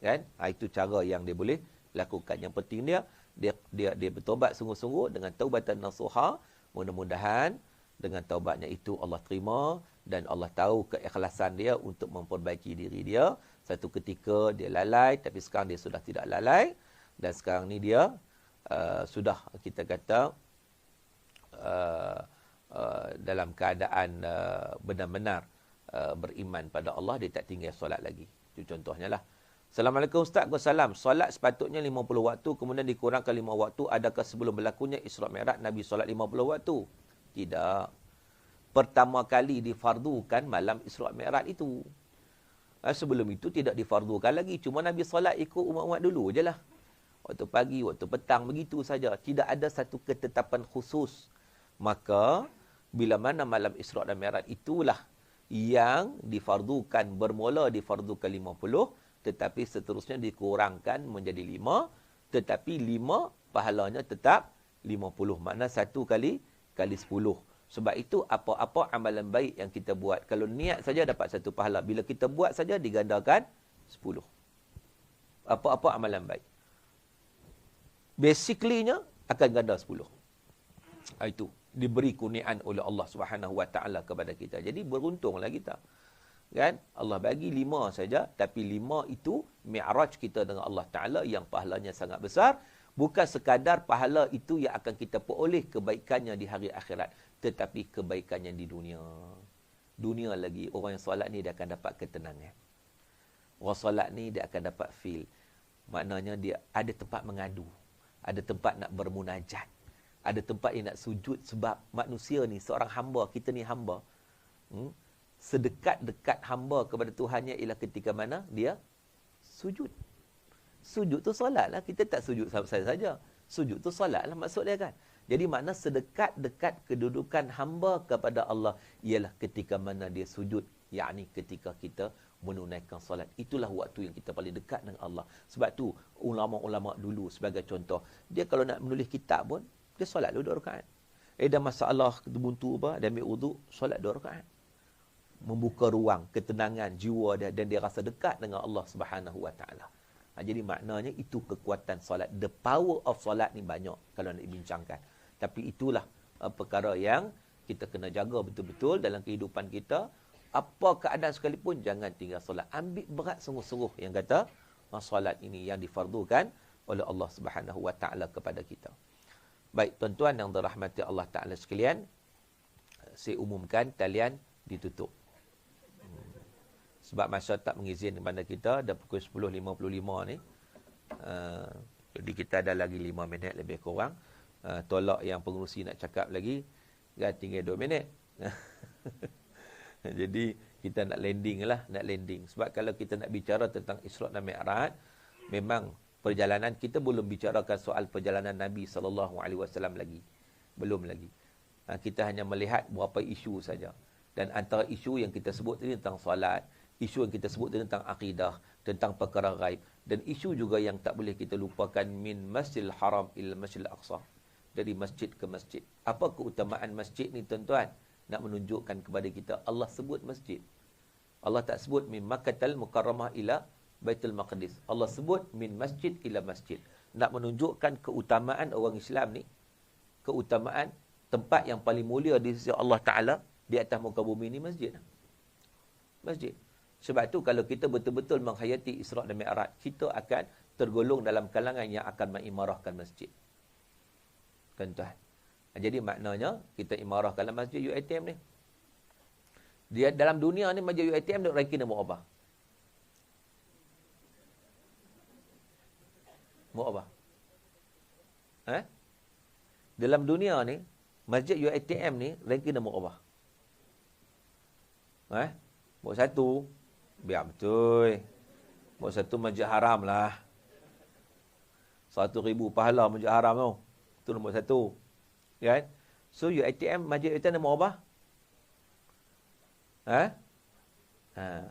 Kan? Itu cara yang dia boleh lakukan. Yang penting dia bertobat sungguh-sungguh dengan taubatan nasuha. Mudah-mudahan dengan taubatnya itu Allah terima. Dan Allah tahu keikhlasan dia untuk memperbaiki diri dia. Satu ketika dia lalai, tapi sekarang dia sudah tidak lalai. Dan sekarang ni dia sudah kita kata dalam keadaan benar-benar beriman pada Allah. Dia tak tinggal solat lagi. Itu contohnya lah. Assalamualaikum Ustaz. Wassalam. Solat sepatutnya 50 waktu, kemudian dikurangkan 5 waktu. Adakah sebelum berlakunya Isra' Mi'raj Nabi solat 50 waktu? Tidak. Pertama kali difardukan malam Isra' Mi'raj itu. Sebelum itu tidak difardukan lagi. Cuma Nabi solat ikut umat-umat dulu je lah. Waktu pagi, waktu petang, begitu saja. Tidak ada satu ketetapan khusus. Maka, bila mana malam Isra' dan Mi'raj itulah yang difardukan, bermula difardukan 50, tetapi seterusnya dikurangkan menjadi 5, tetapi 5 pahalanya tetap 50. Makna satu kali kali 10. Sebab itu apa-apa amalan baik yang kita buat, kalau niat saja dapat 1 pahala. Bila kita buat saja digandakan 10. Apa-apa amalan baik. Basically-nya akan ganda 10. Itu diberi kurniaan oleh Allah Subhanahu Wa Taala kepada kita. Jadi beruntunglah kita. Kan? Allah bagi 5 saja, tapi 5 itu mi'raj kita dengan Allah Taala yang pahalanya sangat besar. Bukan sekadar pahala itu yang akan kita peroleh kebaikannya di hari akhirat, tetapi kebaikannya di dunia. Dunia lagi, orang yang solat ni dia akan dapat ketenangan. Orang solat ni dia akan dapat feel. Maknanya dia ada tempat mengadu. Ada tempat nak bermunajat. Ada tempat yang nak sujud, sebab manusia ni, seorang hamba, kita ni hamba. Sedekat-dekat hamba kepada Tuhannya ialah ketika mana dia sujud. Sujud tu solat lah. Kita tak sujud saja. Sujud tu solat lah maksud dia kan. Jadi makna sedekat-dekat kedudukan hamba kepada Allah ialah ketika mana dia sujud. Yakni ketika kita menunaikan solat. Itulah waktu yang kita paling dekat dengan Allah. Sebab tu ulama-ulama dulu sebagai contoh, dia kalau nak menulis kitab pun, dia solat dulu 2 rakaat. Dah masalah buntu apa, dia ambil wuduk, solat 2 rakaat. Membuka ruang, ketenangan jiwa dia, dan dia rasa dekat dengan Allah Subhanahu Wa Taala. Jadi maknanya itu kekuatan solat. The power of solat ni banyak kalau nak dibincangkan. Tapi itulah perkara yang kita kena jaga betul-betul dalam kehidupan kita. Apa keadaan sekalipun, jangan tinggal solat. Ambil berat sungguh-sungguh yang kata solat ini yang difardukan oleh Allah Subhanahu Wa Taala kepada kita. Baik, tuan-tuan yang dirahmati Allah Taala sekalian, saya umumkan talian ditutup. Sebab masa tak mengizinkan kepada kita, dah pukul 10.55 ni. Jadi kita ada lagi 5 minit lebih kurang. Tolak yang pengurusi nak cakap lagi, kan tinggal 2 minit. Jadi kita nak landing lah, nak landing. Sebab kalau kita nak bicara tentang Isra' dan Mi'raj, memang perjalanan kita belum bicarakan soal perjalanan Nabi SAW lagi. Belum lagi. Kita hanya melihat beberapa isu saja. Dan antara isu yang kita sebut tadi tentang solat, isu yang kita sebut tadi tentang akidah, tentang perkara ghaib, dan isu juga yang tak boleh kita lupakan, min Masjidil Haram ila Masjidil Aqsa, dari masjid ke masjid. Apa keutamaan masjid ni tuan-tuan? Nak menunjukkan kepada kita, Allah sebut masjid. Allah tak sebut min Makkatal Mukarramah ila Baitul Maqdis. Allah sebut min masjid ila masjid. Nak menunjukkan keutamaan orang Islam ni, keutamaan tempat yang paling mulia di sisi Allah Ta'ala di atas muka bumi ni, masjid. Masjid. Sebab tu kalau kita betul-betul menghayati Isra' dan Mi'raj, kita akan tergolong dalam kalangan yang akan mengimarahkan masjid. Tuan-tuan. Jadi maknanya kita imarahkan masjid UiTM ni. Dia dalam dunia ni masjid UiTM dia ranking nombor apa? Nombor apa? Dalam dunia ni masjid UiTM ni ranking nombor apa? Nombor 1. Biar betul. Nombor 1 Masjid Haram lah. 1,000 pahala Masjid Haram tu. Itu nombor 1. Kan? So UiTM, masjid UiTM nombor apa?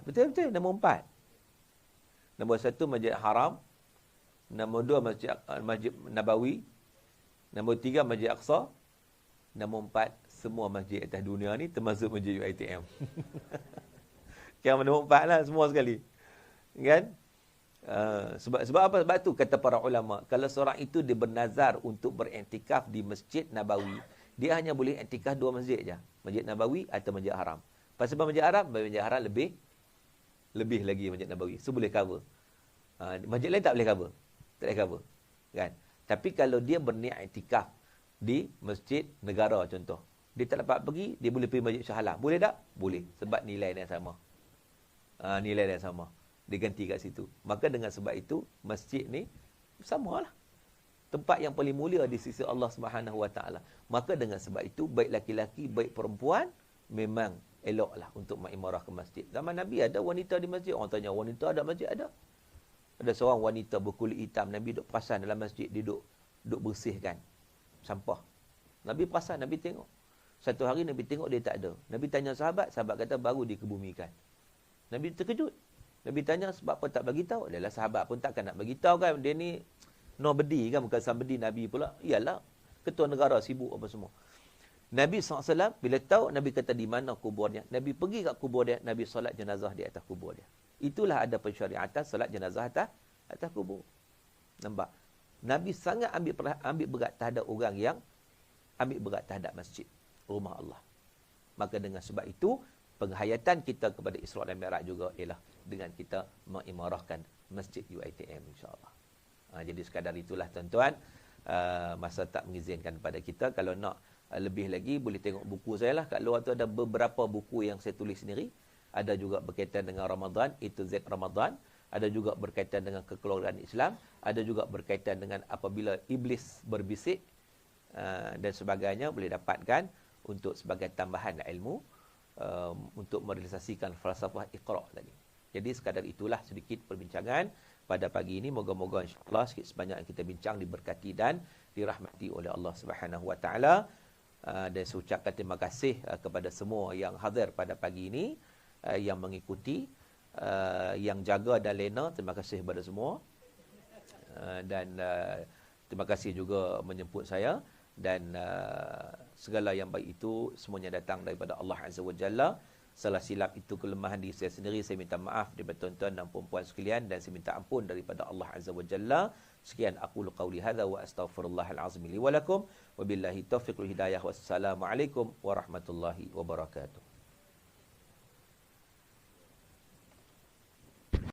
Betul-betul nombor 4. Nombor 1 Masjid Haram, nombor 2 Masjid Nabawi, nombor 3 Masjid Aqsa, nombor 4 semua masjid atas dunia ni termasuk masjid UiTM. Yang nombor 4 lah semua sekali. Kan? Sebab apa? Sebab tu kata para ulama, kalau seorang itu dia bernazar untuk beriktikaf di Masjid Nabawi, dia hanya boleh iktikaf 2 masjid je, Masjid Nabawi atau Masjid Haram. Pasal Masjid Haram lebih lagi Masjid Nabawi, so boleh cover. Masjid lain tak boleh cover. Tak boleh cover. Kan? Tapi kalau dia berniat iktikaf di Masjid Negara contoh, dia tak dapat pergi, dia boleh pergi Masjid Shah Alam. Boleh tak? Boleh. Sebab nilai dia sama. Nilai dia sama. Diganti kat situ. Maka dengan sebab itu, masjid ni samalah. Tempat yang paling mulia di sisi Allah Subhanahu Wa Taala. Maka dengan sebab itu, baik laki-laki, baik perempuan, memang eloklah untuk mengimarah ke masjid. Zaman Nabi ada wanita di masjid. Orang tanya, wanita ada masjid? Ada. Ada seorang wanita berkulit hitam. Nabi duduk perasan dalam masjid. Dia duduk bersihkan sampah. Nabi perasan, Nabi tengok. Satu hari Nabi tengok dia tak ada. Nabi tanya sahabat kata baru dikebumikan. Nabi terkejut. Nabi tanya sebab apa tak bagi tahu? Adalah sahabat pun takkan nak bagi tahu kan. Dia ni nobody kan, bukan somebody Nabi pula. Iyalah, ketua negara sibuk apa semua. Nabi SAW bila tahu, Nabi kata di mana kuburnya, Nabi pergi kat kubur dia, Nabi solat jenazah di atas kubur dia. Itulah ada pensyariatan solat jenazah atas kubur. Nampak? Nabi sangat ambil berat terhadap orang yang ambil berat terhadap masjid, rumah Allah. Maka dengan sebab itu, penghayatan kita kepada Isra' dan Mi'raj juga ialah dengan kita mengimarahkan masjid UiTM, insyaAllah. Jadi sekadar itulah tuan-tuan, masa tak mengizinkan kepada kita. Kalau nak lebih lagi, boleh tengok buku saya lah. Kat luar tu ada beberapa buku yang saya tulis sendiri. Ada juga berkaitan dengan Ramadan, itu Z Ramadan. Ada juga berkaitan dengan kekeluargaan Islam. Ada juga berkaitan dengan apabila iblis berbisik dan sebagainya. Boleh dapatkan untuk sebagai tambahan ilmu untuk merealisasikan falsafah Iqra' tadi. Jadi sekadar itulah sedikit perbincangan pada pagi ini. Moga-moga insya-Allah sikit sebanyak yang kita bincang diberkati dan dirahmati oleh Allah Subhanahu Wa Taala. Dan saya ucapkan terima kasih kepada semua yang hadir pada pagi ini, yang mengikuti, yang jaga dan lena. Terima kasih kepada semua. Dan terima kasih juga menjemput saya. Dan segala yang baik itu semuanya datang daripada Allah Azza wa Jalla. Salah silap itu kelemahan diri saya sendiri, saya minta maaf daripada tuan-tuan dan puan-puan sekalian, dan saya minta ampun daripada Allah Azza wa Jalla. Sekian aqulu qauli hadza wa astaghfirullahal azim li wa lakum. Wabillahi taufiq wal hidayah. Wassalamualaikum warahmatullahi wabarakatuh.